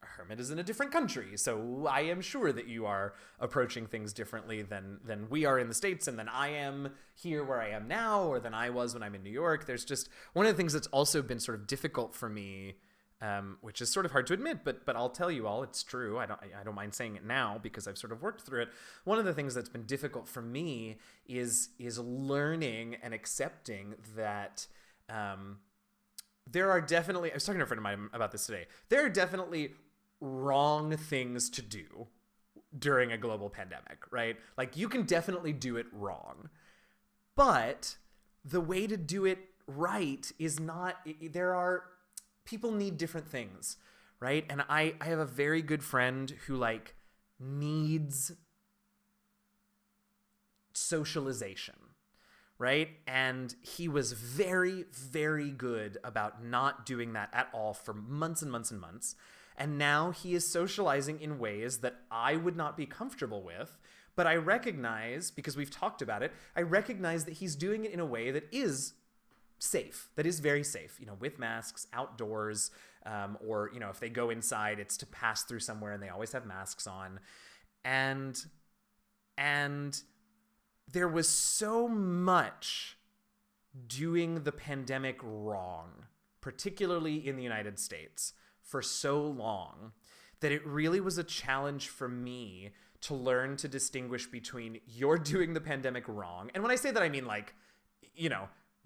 [SPEAKER 1] Hermit is in a different country, so I am sure that you are approaching things differently than we are in the States, and than I am here where I am now, or than I was when I'm in New York. There's just one of the things that's also been sort of difficult for me, which is sort of hard to admit, but I'll tell you all, it's true. I don't mind saying it now because I've sort of worked through it. One of the things that's been difficult for me is learning and accepting that there are definitely, I was talking to a friend of mine about this today, there are definitely wrong things to do during a global pandemic, right? Like you can definitely do it wrong, but the way to do it right is not, people need different things, right? And I have a very good friend who like needs socialization, right? And he was very, very good about not doing that at all for months and months and months. And now he is socializing in ways that I would not be comfortable with. But I recognize, because we've talked about it, I recognize that he's doing it in a way that is safe, that is very safe, with masks, outdoors, or, if they go inside, it's to pass through somewhere and they always have masks on. And there was so much doing the pandemic wrong, particularly in the United States, for so long, that it really was a challenge for me to learn to distinguish between you're doing the pandemic wrong. And when I say that, I mean like,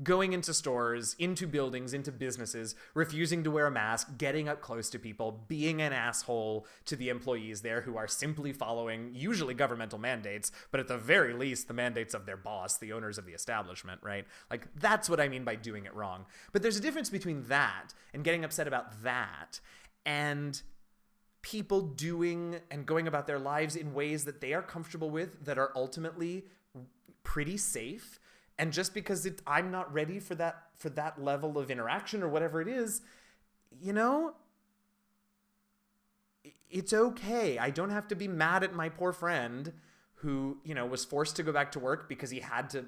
[SPEAKER 1] going into stores, into buildings, into businesses, refusing to wear a mask, getting up close to people, being an asshole to the employees there who are simply following usually governmental mandates, but at the very least, the mandates of their boss, the owners of the establishment, right? Like, that's what I mean by doing it wrong. But there's a difference between that and getting upset about that and people doing and going about their lives in ways that they are comfortable with, that are ultimately pretty safe. And just because I'm not ready for that level of interaction or whatever it is, it's okay. I don't have to be mad at my poor friend who, was forced to go back to work because he had to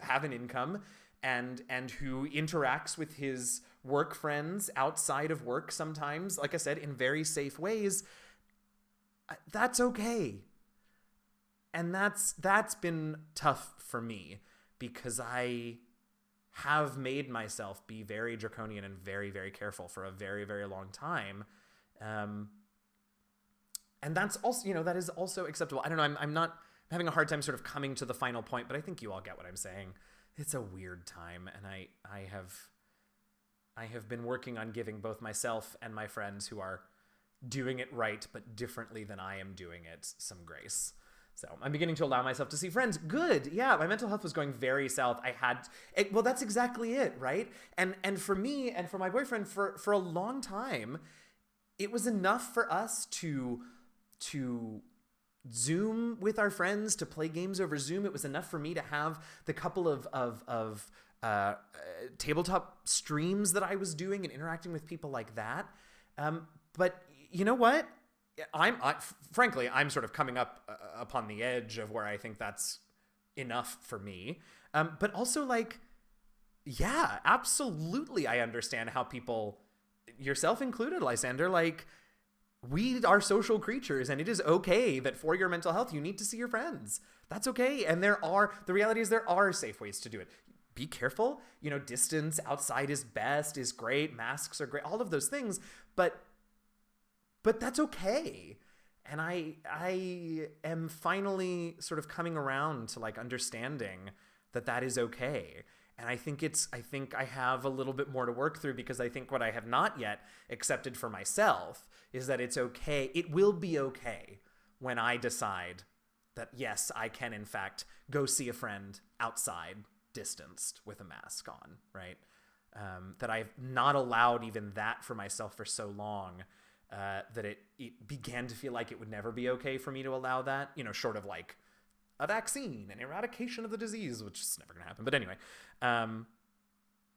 [SPEAKER 1] have an income and who interacts with his work friends outside of work sometimes, like I said, in very safe ways. That's okay. And that's been tough for me, because I have made myself be very draconian and very, very careful for a very, very long time. And that's also, that is also acceptable. I don't know. I'm having a hard time sort of coming to the final point, but I think you all get what I'm saying. It's a weird time. And I have been working on giving both myself and my friends who are doing it right, but differently than I am doing it, some grace. So I'm beginning to allow myself to see friends. Good. Yeah, my mental health was going very south. Well, that's exactly it, right? And for me and for my boyfriend, for a long time, it was enough for us to Zoom with our friends, to play games over Zoom. It was enough for me to have the couple of tabletop streams that I was doing and interacting with people like that. But you know what? Frankly, I'm sort of coming up upon the edge of where I think that's enough for me. But also, like, yeah, absolutely, I understand how people, yourself included, Lysander, like, we are social creatures, and it is okay that for your mental health, you need to see your friends. That's okay. And the reality is there are safe ways to do it. Be careful, distance outside is best, is great, masks are great, all of those things. But but that's okay. And I am finally sort of coming around to like understanding that is okay. And I think I have a little bit more to work through, because I think what I have not yet accepted for myself is that it's okay. It will be okay when I decide that, yes, I can in fact go see a friend outside, distanced, with a mask on, right? That I've not allowed even that for myself for so long, that it began to feel like it would never be okay for me to allow that, short of like a vaccine and eradication of the disease, which is never going to happen. But anyway,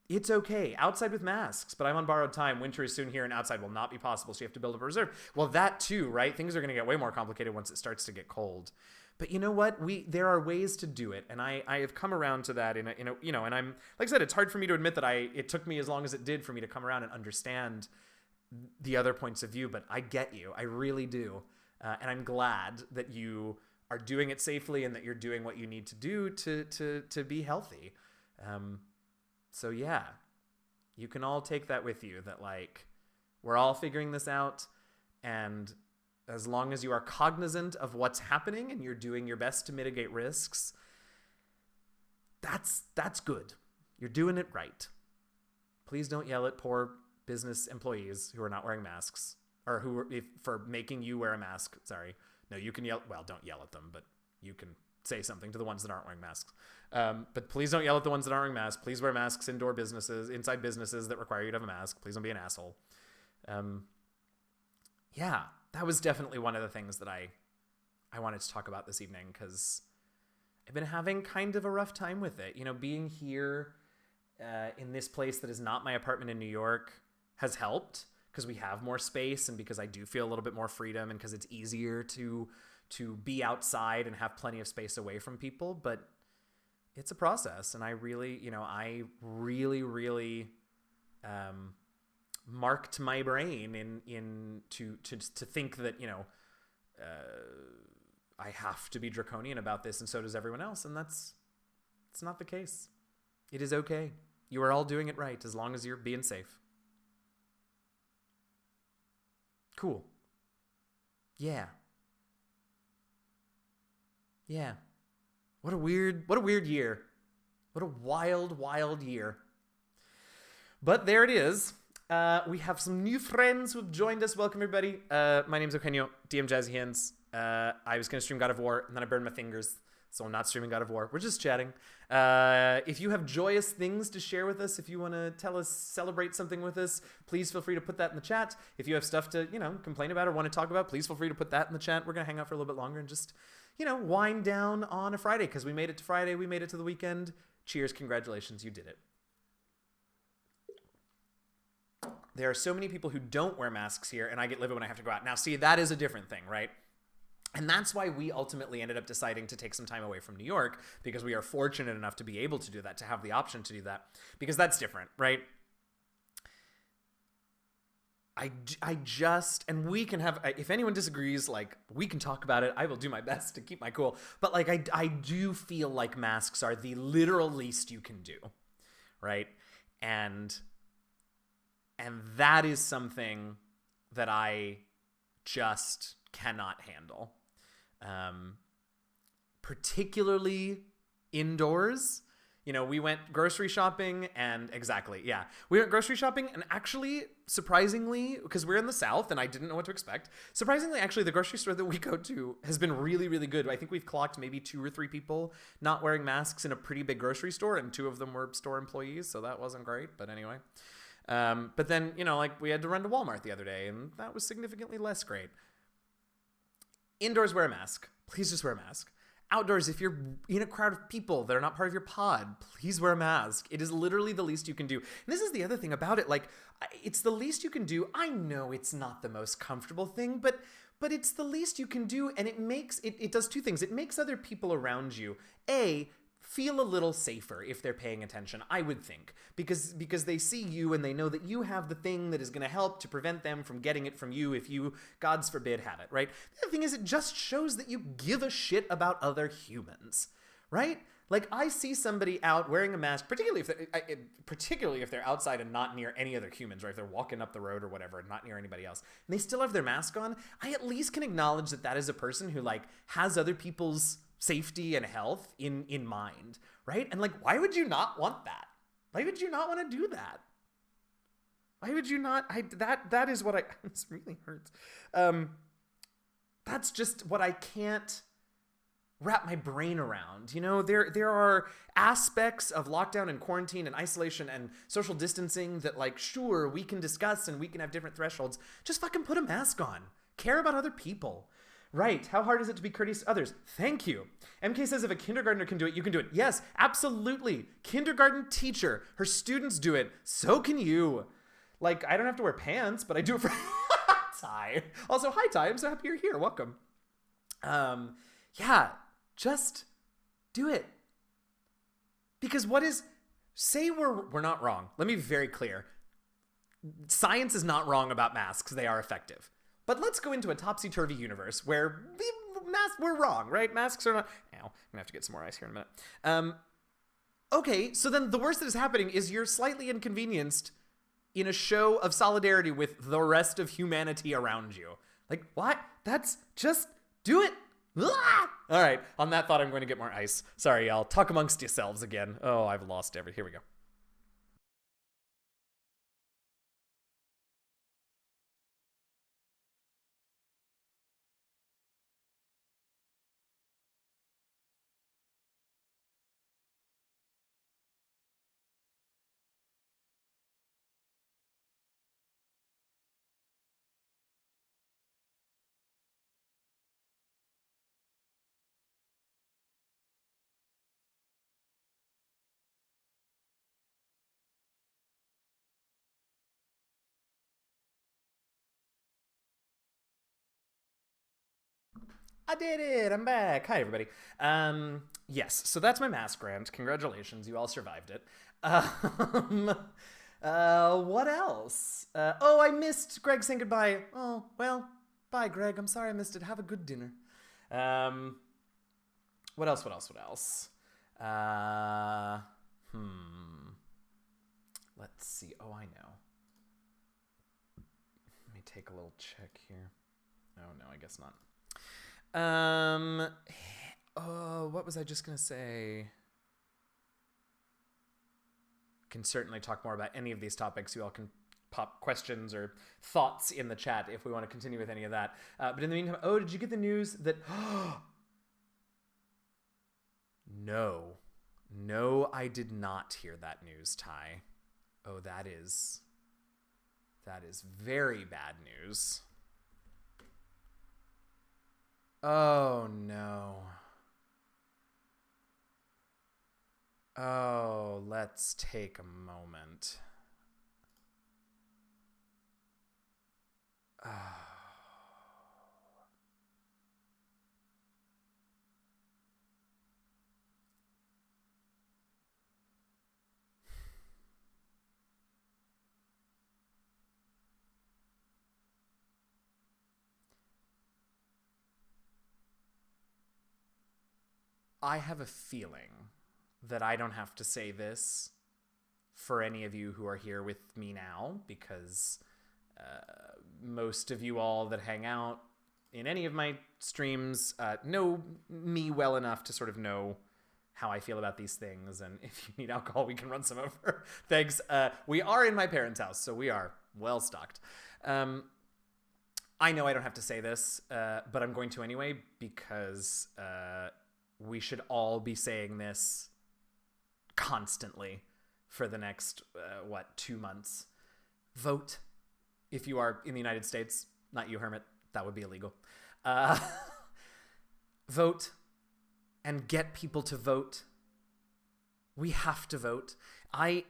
[SPEAKER 1] it's okay outside with masks, but I'm on borrowed time. Winter is soon here and outside will not be possible, so you have to build up a reserve. Well, that too, right? Things are going to get way more complicated once it starts to get cold. But you know what? There are ways to do it, and I have come around to that in a and I'm, like I said, it's hard for me to admit that it took me as long as it did for me to come around and understand the other points of view, but I get you. I really do. And I'm glad that you are doing it safely and that you're doing what you need to do to be healthy. So yeah, you can all take that with you, that like, we're all figuring this out. And as long as you are cognizant of what's happening and you're doing your best to mitigate risks, that's good. You're doing it right. Please don't yell at poor business employees who are not wearing masks, or for making you wear a mask. Sorry. No, you can yell. Well, don't yell at them, but you can say something to the ones that aren't wearing masks. But please don't yell at the ones that aren't wearing masks. Please wear masks inside businesses that require you to have a mask. Please don't be an asshole. Yeah, that was definitely one of the things that I wanted to talk about this evening, because I've been having kind of a rough time with it. Being here in this place that is not my apartment in New York has helped, because we have more space and because I do feel a little bit more freedom, and because it's easier to be outside and have plenty of space away from people. But it's a process, and I really marked my brain to think that I have to be draconian about this, and so does everyone else, and it's not the case. It is okay. You are all doing it right as long as you're being safe. Cool. Yeah. What a weird year. What a wild year. But there it is. We have some new friends who have joined us. Welcome, everybody. My name's Eugenio, DM Jazzy Hands. I was going to stream God of War, and then I burned my fingers, so I'm not streaming God of War. We're just chatting. If you have joyous things to share with us, if you want to tell us, celebrate something with us, please feel free to put that in the chat. If you have stuff to, complain about or want to talk about, please feel free to put that in the chat. We're going to hang out for a little bit longer and just, wind down on a Friday, because we made it to Friday. We made it to the weekend. Cheers. Congratulations. You did it. There are so many people who don't wear masks here, and I get livid when I have to go out. Now, see, that is a different thing, right? And that's why we ultimately ended up deciding to take some time away from New York, because we are fortunate enough to be able to do that, to have the option to do that, because that's different, right? And we can have, if anyone disagrees, like, we can talk about it. I will do my best to keep my cool. But like, I do feel like masks are the literal least you can do, right? And that is something that I just cannot handle. Particularly indoors. We went grocery shopping, and we went grocery shopping, and actually, surprisingly, because we're in the South and I didn't know what to expect, surprisingly, actually, the grocery store that we go to has been really, really good. I think we've clocked maybe 2 or 3 people not wearing masks in a pretty big grocery store, and 2 of them were store employees, so that wasn't great, but anyway. But then, we had to run to Walmart the other day, and that was significantly less great. Indoors, wear a mask. Please just wear a mask. Outdoors, if you're in a crowd of people that are not part of your pod, please wear a mask. It is literally the least you can do. And this is the other thing about it. Like, it's the least you can do. I know it's not the most comfortable thing, but it's the least you can do. And it does 2 things. It makes other people around you, feel a little safer if they're paying attention, I would think, because they see you and they know that you have the thing that is going to help to prevent them from getting it from you if you, God forbid, have it, right? The other thing is, it just shows that you give a shit about other humans, right? Like, I see somebody out wearing a mask, particularly if they're outside and not near any other humans, right? If they're walking up the road or whatever and not near anybody else, and they still have their mask on, I at least can acknowledge that that is a person who, like, has other people's safety and health in mind, right? And, like, why would you not want that? Why would you not want to do that? Why would you not? That is what I... This really hurts. That's just what I can't wrap my brain around. You know, there are aspects of lockdown and quarantine and isolation and social distancing that, like, sure, we can discuss and we can have different thresholds. Just fucking put a mask on. Care about other people. Right. How hard is it to be courteous to others? Thank you. MK says if a kindergartner can do it, you can do it. Yes, absolutely. Kindergarten teacher. Her students do it. So can you. Like, I don't have to wear pants, but I do it for Ty. Also, hi, Ty. I'm so happy you're here. Welcome. Yeah. Just do it. Because say we're not wrong. Let me be very clear. Science is not wrong about masks. They are effective. But let's go into a topsy-turvy universe where we're wrong, right? Masks are not... Ow, I'm going to have to get some more ice here in a minute. Okay, so then the worst that is happening is you're slightly inconvenienced in a show of solidarity with the rest of humanity around you. Like, what? Just do it. Ah! All right, on that thought, I'm going to get more ice. Sorry, y'all. Talk amongst yourselves again. Oh, I've lost Here we go. I did it. I'm back. Hi, everybody. Yes, so that's my mask rant. Congratulations. You all survived it. What else? Oh, I missed Greg saying goodbye. Oh, well, bye, Greg. I'm sorry I missed it. Have a good dinner. What else? Let's see. Oh, I know. Let me take a little check here. Oh, no, I guess not. What was I just gonna say? Can certainly talk more about any of these topics. You all can pop questions or thoughts in the chat if we want to continue with any of that. But in the meantime, did you get the news that... No, I did not hear that news, Ty. Oh, that is very bad news. Oh, no. Oh, let's take a moment. Oh. I have a feeling that I don't have to say this for any of you who are here with me now, because most of you all that hang out in any of my streams know me well enough to sort of know how I feel about these things, and if you need alcohol, we can run some over. Thanks. We are in my parents' house, so we are well stocked. I know I don't have to say this, but I'm going to anyway, because we should all be saying this constantly for the next, 2 months. Vote. If you are in the United States, not you, Hermit, that would be illegal. Vote and get people to vote. We have to vote. I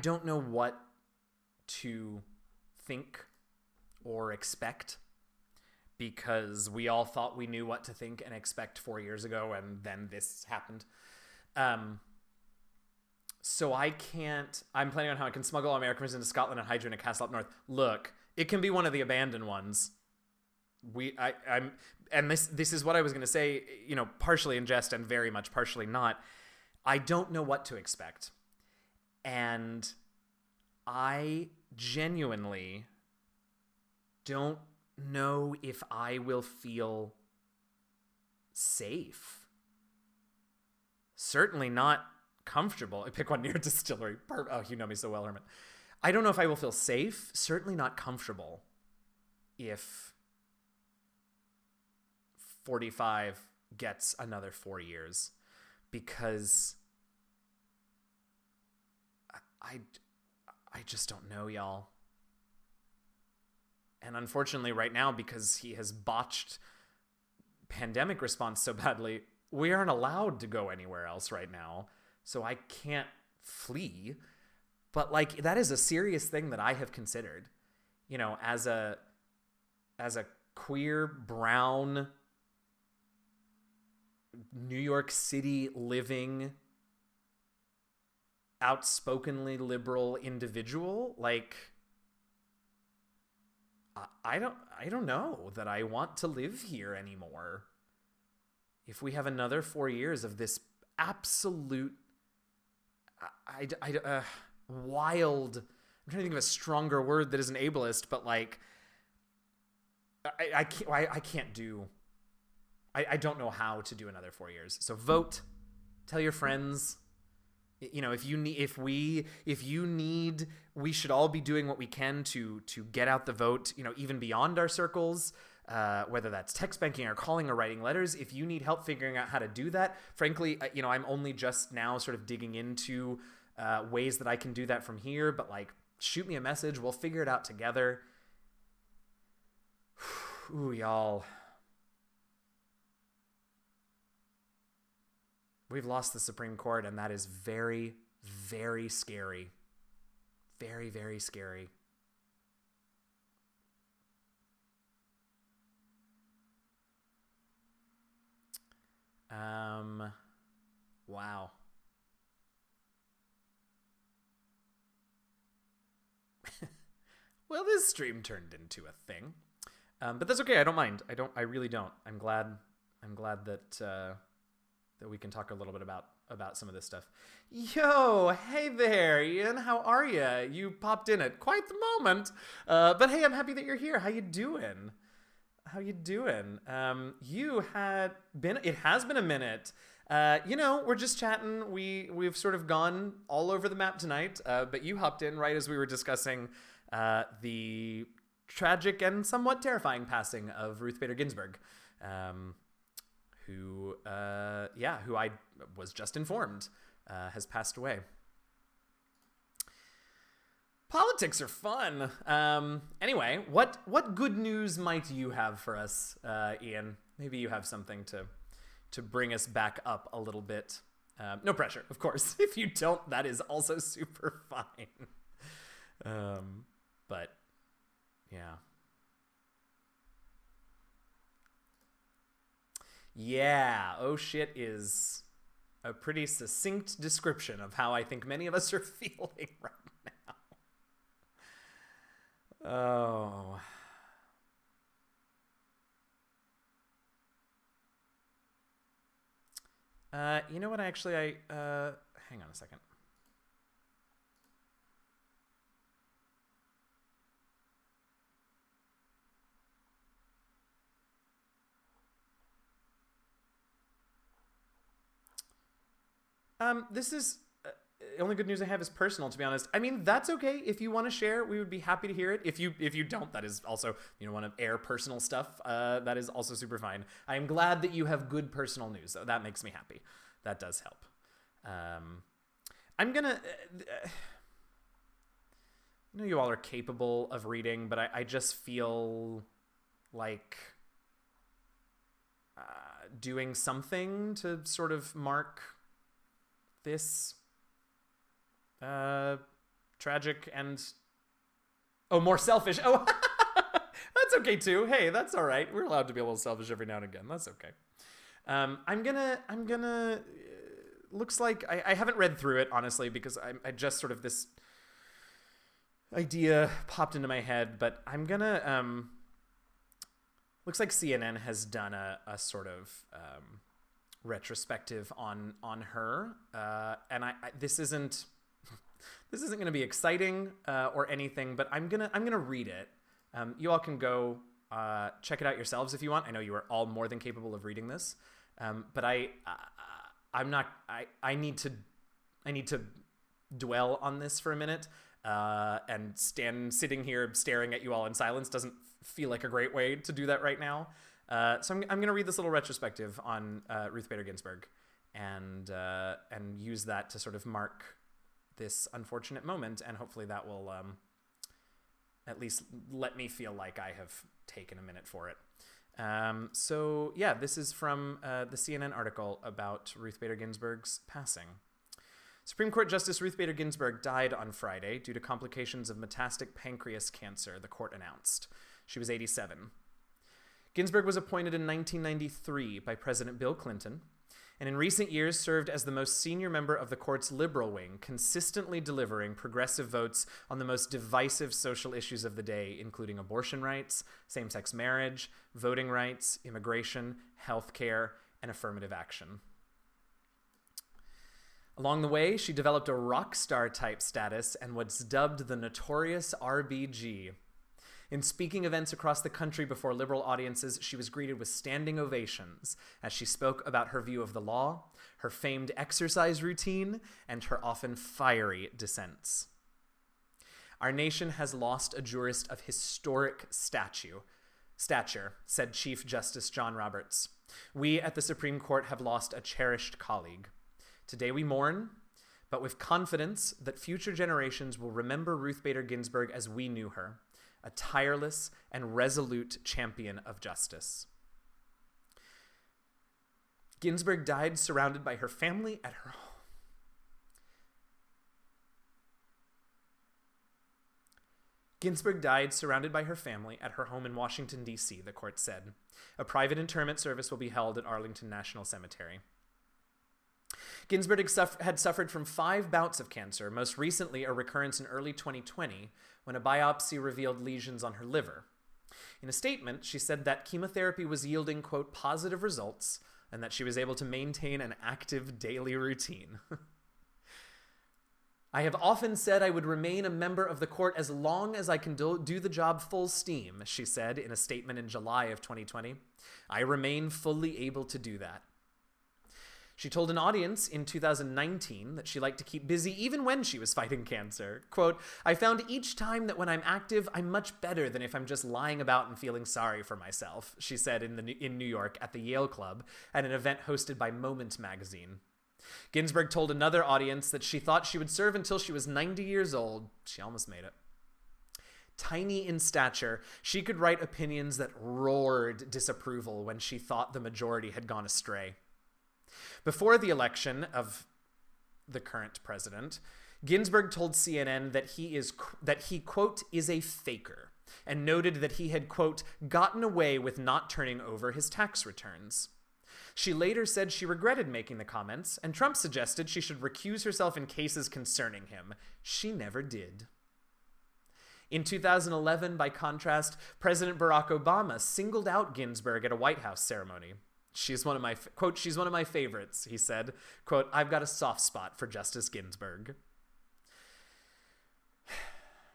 [SPEAKER 1] don't know what to think or expect, because we all thought we knew what to think and expect 4 years ago, and then this happened. So I'm planning on how I can smuggle all Americans into Scotland and hide you in a castle up north. Look, It can be one of the abandoned ones. I'm and this is what I was going to say, partially in jest and very much partially not. I don't know what to expect. And I genuinely don't know if I will feel safe. Certainly not comfortable. I pick one near a distillery. Oh, you know me so well, Herman. I don't know if I will feel safe. Certainly not comfortable if 45 gets another 4 years, because I just don't know, y'all. And unfortunately right now, because he has botched pandemic response so badly, we aren't allowed to go anywhere else right now. So I can't flee. But like, that is a serious thing that I have considered, as a queer, brown, New York City living, outspokenly liberal individual. Like, I don't know that I want to live here anymore. If we have another 4 years of this absolute, wild, I'm trying to think of a stronger word that isn't ableist, but like, I can't do, I don't know how to do another 4 years. So vote, tell your friends. If you need, we should all be doing what we can to get out the vote, even beyond our circles, whether that's text banking or calling or writing letters. If you need help figuring out how to do that, frankly, I'm only just now sort of digging into ways that I can do that from here, but like, shoot me a message. We'll figure it out together. Ooh, y'all. We've lost the Supreme Court, and that is very, very scary. Very, very scary. Wow. Well, this stream turned into a thing. But that's okay. I don't mind. I really don't. I'm glad that that we can talk a little bit about some of this stuff. Yo, hey there, Ian. How are you? You popped in at quite the moment. But hey, I'm happy that you're here. How you doing? It has been a minute. We're just chatting. We've sort of gone all over the map tonight. But you hopped in right as we were discussing the tragic and somewhat terrifying passing of Ruth Bader Ginsburg. Who I was just informed has passed away. Politics are fun. Anyway, what good news might you have for us, Ian? Maybe you have something to bring us back up a little bit. No pressure, of course. If you don't, that is also super fine. But yeah. Yeah, oh shit is a pretty succinct description of how I think many of us are feeling right now. Oh. You know what, actually, hang on a second. This is the only good news I have is personal, to be honest. I mean, that's okay. If you want to share, we would be happy to hear it. If you don't, that is also, want to air personal stuff, that is also super fine. I am glad that you have good personal news, though. That makes me happy. That does help. I'm gonna, I know you all are capable of reading, but I just feel like doing something to sort of mark this tragic and more selfish. Oh, that's okay too. Hey, that's all right. We're allowed to be a little selfish every now and again. That's okay. I'm gonna looks like I haven't read through it, honestly, because I just sort of this idea popped into my head, but I'm gonna looks like CNN has done a sort of retrospective on her, and this isn't going to be exciting or anything, but I'm gonna read it. You all can go check it out yourselves if you want. I know you are all more than capable of reading this, but I'm not. I need to dwell on this for a minute. And sitting here staring at you all in silence doesn't feel like a great way to do that right now. So I'm going to read this little retrospective on Ruth Bader Ginsburg and use that to sort of mark this unfortunate moment, and hopefully that will at least let me feel like I have taken a minute for it. So yeah, this is from the CNN article about Ruth Bader Ginsburg's passing. Supreme Court Justice Ruth Bader Ginsburg died on Friday due to complications of metastatic pancreas cancer, the court announced. She was 87. Ginsburg was appointed in 1993 by President Bill Clinton, and in recent years served as the most senior member of the court's liberal wing, consistently delivering progressive votes on the most divisive social issues of the day, including abortion rights, same-sex marriage, voting rights, immigration, health care, and affirmative action. Along the way, she developed a rock star type status and was dubbed the Notorious RBG. In speaking events across the country before liberal audiences, she was greeted with standing ovations as she spoke about her view of the law, her famed exercise routine, and her often fiery dissents. Our nation has lost a jurist of historic stature, said Chief Justice John Roberts. We at the Supreme Court have lost a cherished colleague. Today we mourn, but with confidence that future generations will remember Ruth Bader Ginsburg as we knew her, a tireless and resolute champion of justice. Ginsburg died surrounded by her family at her home. Ginsburg died surrounded by her family at her home in Washington, D.C., the court said. A private interment service will be held at Arlington National Cemetery. Ginsburg had suffered from 5 bouts of cancer, most recently a recurrence in early 2020 when a biopsy revealed lesions on her liver. In a statement, she said that chemotherapy was yielding, quote, positive results, and that she was able to maintain an active daily routine. I have often said I would remain a member of the court as long as I can do the job full steam, she said in a statement in July of 2020. I remain fully able to do that. She told an audience in 2019 that she liked to keep busy even when she was fighting cancer. Quote, I found each time that when I'm active, I'm much better than if I'm just lying about and feeling sorry for myself, she said in New York at the Yale Club at an event hosted by Moment magazine. Ginsburg told another audience that she thought she would serve until she was 90 years old. She almost made it. Tiny in stature, she could write opinions that roared disapproval when she thought the majority had gone astray. Before the election of the current president, Ginsburg told CNN that he, quote, is a faker, and noted that he had, quote, gotten away with not turning over his tax returns. She later said she regretted making the comments, and Trump suggested she should recuse herself in cases concerning him. She never did. In 2011, by contrast, President Barack Obama singled out Ginsburg at a White House ceremony. She's one of my, quote, she's one of my favorites, he said. Quote, I've got a soft spot for Justice Ginsburg.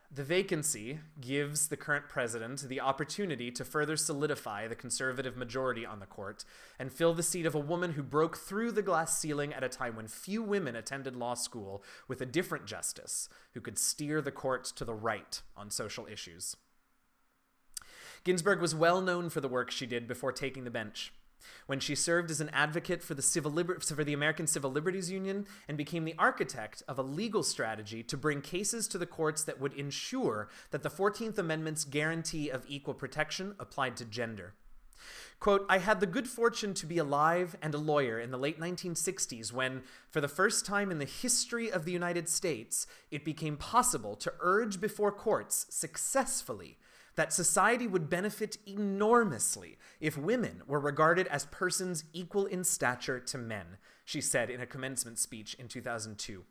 [SPEAKER 1] The vacancy gives the current president the opportunity to further solidify the conservative majority on the court and fill the seat of a woman who broke through the glass ceiling at a time when few women attended law school with a different justice who could steer the court to the right on social issues. Ginsburg was well known for the work she did before taking the bench. When she served as an advocate for the American Civil Liberties Union and became the architect of a legal strategy to bring cases to the courts that would ensure that the 14th Amendment's guarantee of equal protection applied to gender. Quote, I had the good fortune to be alive and a lawyer in the late 1960s when, for the first time in the history of the United States, it became possible to urge before courts successfully that society would benefit enormously if women were regarded as persons equal in stature to men, she said in a commencement speech in 2002.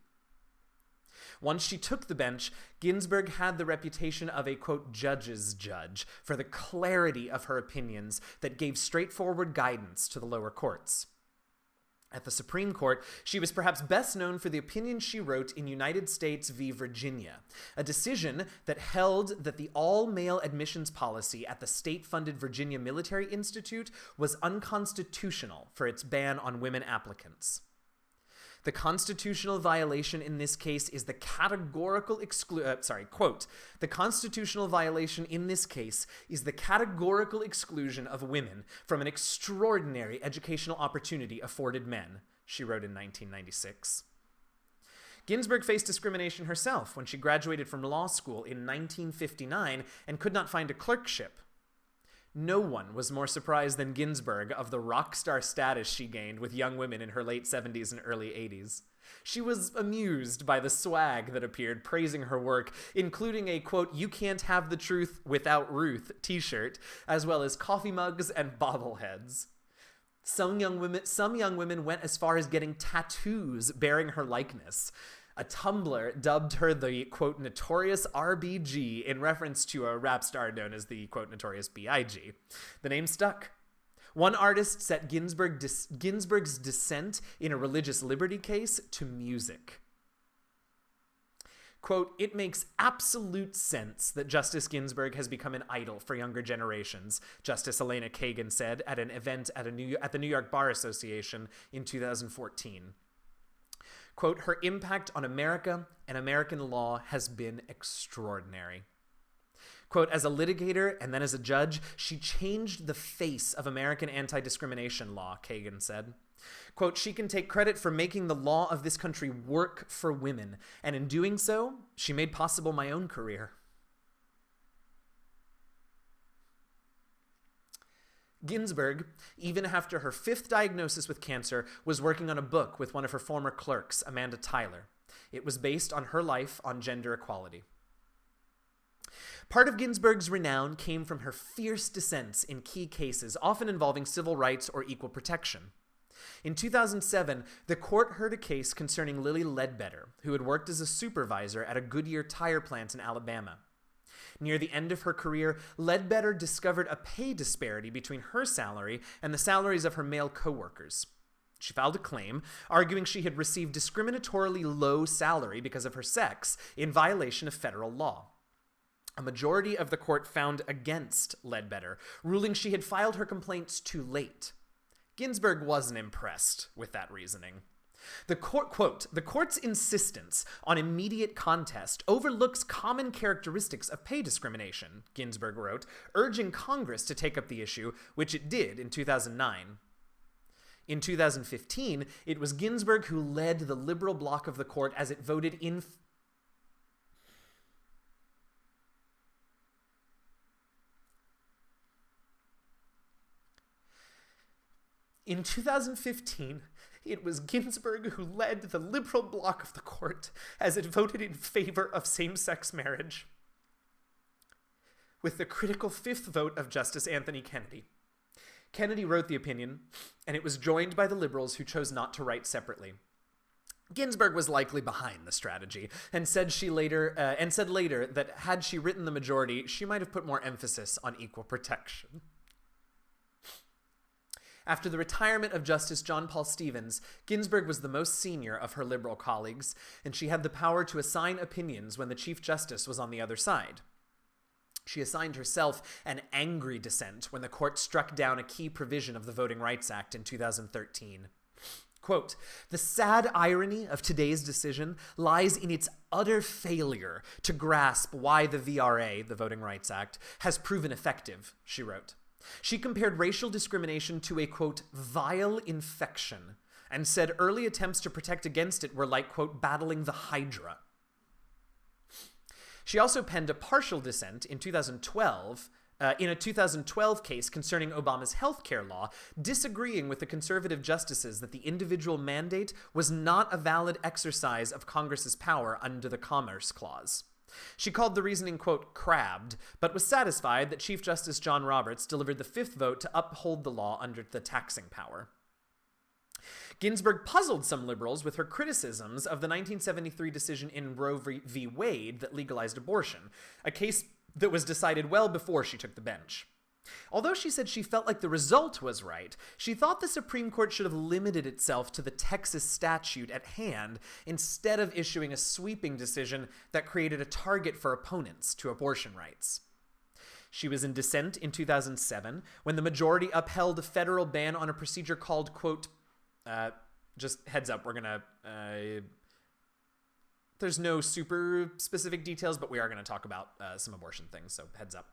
[SPEAKER 1] Once she took the bench, Ginsburg had the reputation of a, quote, judge's judge for the clarity of her opinions that gave straightforward guidance to the lower courts. At the Supreme Court, she was perhaps best known for the opinion she wrote in United States v. Virginia, a decision that held that the all-male admissions policy at the state-funded Virginia Military Institute was unconstitutional for its ban on women applicants. The constitutional violation in this case is the categorical quote, the constitutional violation in this case is the categorical exclusion of women from an extraordinary educational opportunity afforded men, she wrote in 1996. Ginsburg faced discrimination herself when she graduated from law school in 1959 and could not find a clerkship. No one was more surprised than Ginsburg of the rock star status she gained with young women in her late 70s and early 80s. She was amused by the swag that appeared praising her work, including a, quote, "You can't have the truth without Ruth" t-shirt, as well as coffee mugs and bobbleheads. Some young women went as far as getting tattoos bearing her likeness. A Tumblr dubbed her the, quote, "notorious RBG" in reference to a rap star known as the, quote, "notorious B.I.G." The name stuck. One artist set Ginsburg's dissent in a religious liberty case to music. Quote, "It makes absolute sense that Justice Ginsburg has become an idol for younger generations," Justice Elena Kagan said at an event at the New York Bar Association in 2014. Quote, "Her impact on America and American law has been extraordinary." Quote, "As a litigator and then as a judge, she changed the face of American anti-discrimination law," Kagan said. Quote, "She can take credit for making the law of this country work for women, and in doing so, she made possible my own career." Ginsburg, even after her 5th diagnosis with cancer, was working on a book with one of her former clerks, Amanda Tyler. It was based on her life on gender equality. Part of Ginsburg's renown came from her fierce dissents in key cases, often involving civil rights or equal protection. In 2007, the court heard a case concerning Lilly Ledbetter, who had worked as a supervisor at a Goodyear tire plant in Alabama. Near the end of her career, Ledbetter discovered a pay disparity between her salary and the salaries of her male coworkers. She filed a claim, arguing she had received discriminatorily low salary because of her sex, in violation of federal law. A majority of the court found against Ledbetter, ruling she had filed her complaints too late. Ginsburg wasn't impressed with that reasoning. The court, quote, "The court's insistence on immediate contest overlooks common characteristics of pay discrimination," Ginsburg wrote, urging Congress to take up the issue, which it did in 2009. In 2015, it was Ginsburg who led the liberal bloc of the court as it voted in In 2015, it was Ginsburg who led the liberal bloc of the court as it voted in favor of same-sex marriage, with the critical 5th vote of Justice Anthony Kennedy. Kennedy wrote the opinion, and it was joined by the liberals who chose not to write separately. Ginsburg was likely behind the strategy, and said later that had she written the majority, she might have put more emphasis on equal protection. After the retirement of Justice John Paul Stevens, Ginsburg was the most senior of her liberal colleagues, and she had the power to assign opinions when the Chief Justice was on the other side. She assigned herself an angry dissent when the court struck down a key provision of the Voting Rights Act in 2013. Quote, "The sad irony of today's decision lies in its utter failure to grasp why the VRA, the Voting Rights Act, has proven effective," she wrote. She compared racial discrimination to a, quote, "vile infection," and said early attempts to protect against it were like, quote, "battling the Hydra." She also penned a partial dissent in 2012, in a 2012 case concerning Obama's health care law, disagreeing with the conservative justices that the individual mandate was not a valid exercise of Congress's power under the Commerce Clause. She called the reasoning, quote, "crabbed," but was satisfied that Chief Justice John Roberts delivered the 5th vote to uphold the law under the taxing power. Ginsburg puzzled some liberals with her criticisms of the 1973 decision in Roe v. Wade that legalized abortion, a case that was decided well before she took the bench. Although she said she felt like the result was right, she thought the Supreme Court should have limited itself to the Texas statute at hand instead of issuing a sweeping decision that created a target for opponents to abortion rights. She was in dissent in 2007 when the majority upheld a federal ban on a procedure called, quote, just heads up, we're going to... there's no super specific details, but we are going to talk about some abortion things, so heads up.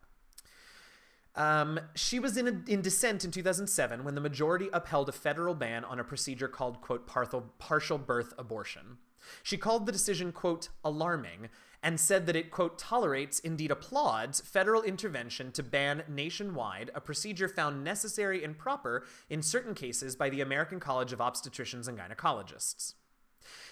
[SPEAKER 1] She was in dissent in 2007 when the majority upheld a federal ban on a procedure called, quote, partial birth abortion. She called the decision, quote, alarming, and said that it, quote, tolerates, indeed applauds, federal intervention to ban nationwide a procedure found necessary and proper in certain cases by the American College of Obstetricians and Gynecologists.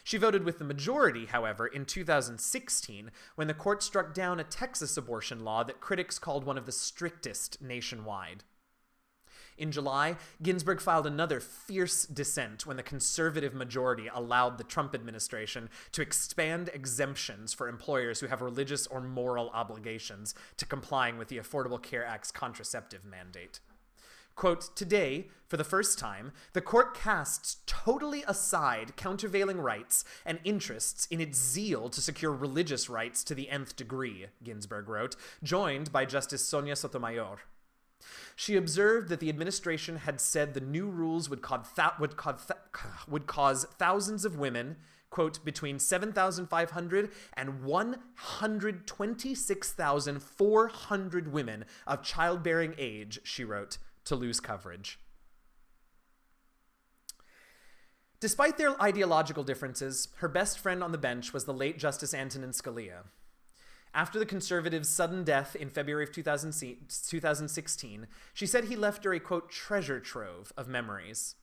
[SPEAKER 1] She voted with the majority, however, in 2016 when the court struck down a Texas abortion law that critics called one of the strictest nationwide. In July, Ginsburg filed another fierce dissent when the conservative majority allowed the Trump administration to expand exemptions for employers who have religious or moral obligations to complying with the Affordable Care Act's contraceptive mandate. Quote, today, for the first time, the court casts totally aside countervailing rights and interests in its zeal to secure religious rights to the nth degree, Ginsburg wrote, joined by Justice Sonia Sotomayor. She observed that the administration had said the new rules would cause thousands of women, quote, between 7,500 and 126,400 women of childbearing age, she wrote, to lose coverage. Despite their ideological differences, her best friend on the bench was the late Justice Antonin Scalia. After the conservative's sudden death in February of 2016, she said he left her a, quote, treasure trove of memories.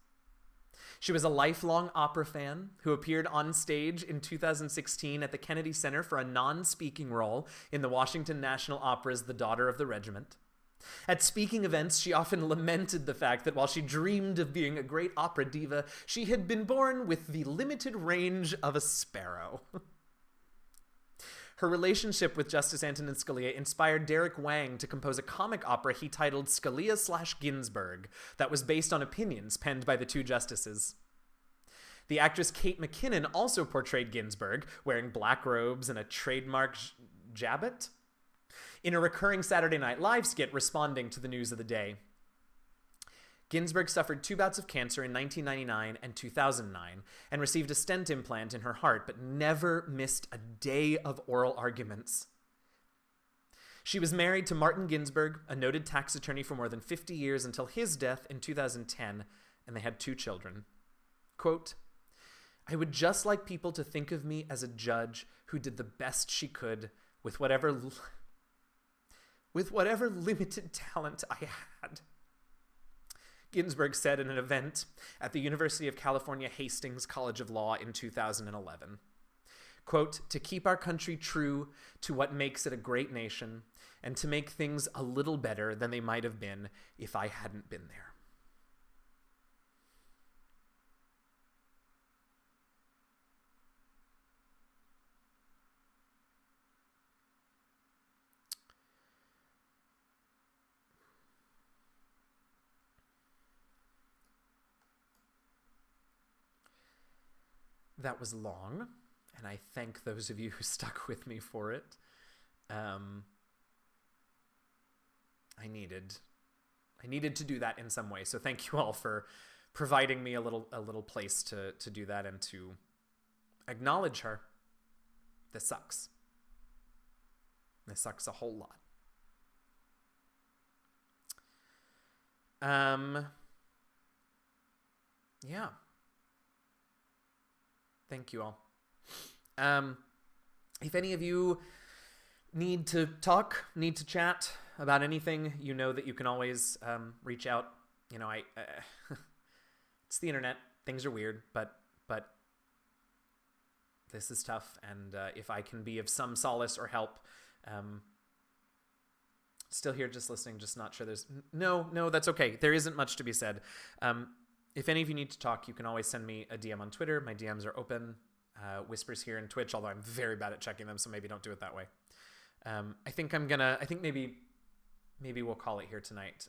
[SPEAKER 1] She was a lifelong opera fan who appeared on stage in 2016 at the Kennedy Center for a non-speaking role in the Washington National Opera's The Daughter of the Regiment. At speaking events, she often lamented the fact that while she dreamed of being a great opera diva, she had been born with the limited range of a sparrow. Her relationship with Justice Antonin Scalia inspired Derek Wang to compose a comic opera he titled Scalia/Ginsburg that was based on opinions penned by the two justices. The actress Kate McKinnon also portrayed Ginsburg, wearing black robes and a trademark jabot, in a recurring Saturday Night Live skit responding to the news of the day. Ginsburg suffered 2 bouts of cancer in 1999 and 2009 and received a stent implant in her heart, but never missed a day of oral arguments. She was married to Martin Ginsburg, a noted tax attorney for more than 50 years until his death in 2010, and they had 2 children. Quote, I would just like people to think of me as a judge who did the best she could with whatever limited talent I had, Ginsburg said in an event at the University of California Hastings College of Law in 2011. Quote, to keep our country true to what makes it a great nation and to make things a little better than they might have been if I hadn't been there. That was long, and I thank those of you who stuck with me for it. I needed to do that in some way, so thank you all for providing me a little place to do that and to acknowledge her. This sucks. This sucks a whole lot. Yeah. Thank you all. If any of you need to talk, need to chat about anything, you know that you can always reach out. You know, it's the internet. Things are weird, but this is tough. And if I can be of some solace or help, still here just listening, just not sure there's... No, that's okay. There isn't much to be said. If any of you need to talk, you can always send me a DM on Twitter. My DMs are open. Whispers here in Twitch, although I'm very bad at checking them, so maybe don't do it that way. I think maybe we'll call it here tonight,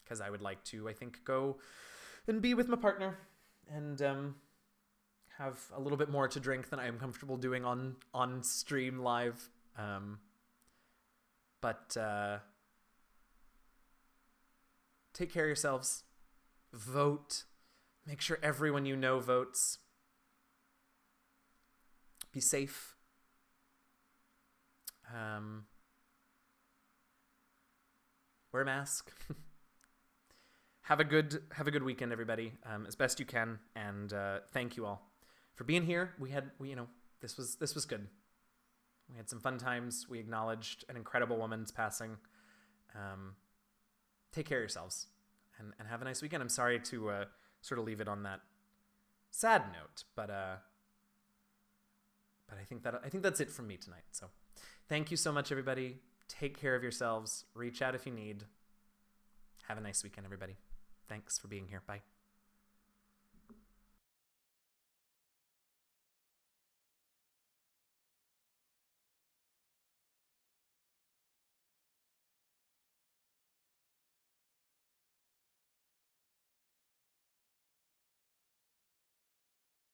[SPEAKER 1] because I would like to, go and be with my partner and have a little bit more to drink than I am comfortable doing on stream live. But take care of yourselves. Vote. Make sure everyone you know votes. Be safe. Wear a mask. Have a good weekend, everybody, as best you can, and thank you all for being here. This was good. We had some fun times. We acknowledged an incredible woman's passing. Take care of yourselves, and have a nice weekend. I'm sorry to sort of leave it on that sad note, but I think that's it from me tonight. So, thank you so much, everybody. Take care of yourselves. Reach out if you need. Have a nice weekend, everybody. Thanks for being here. Bye.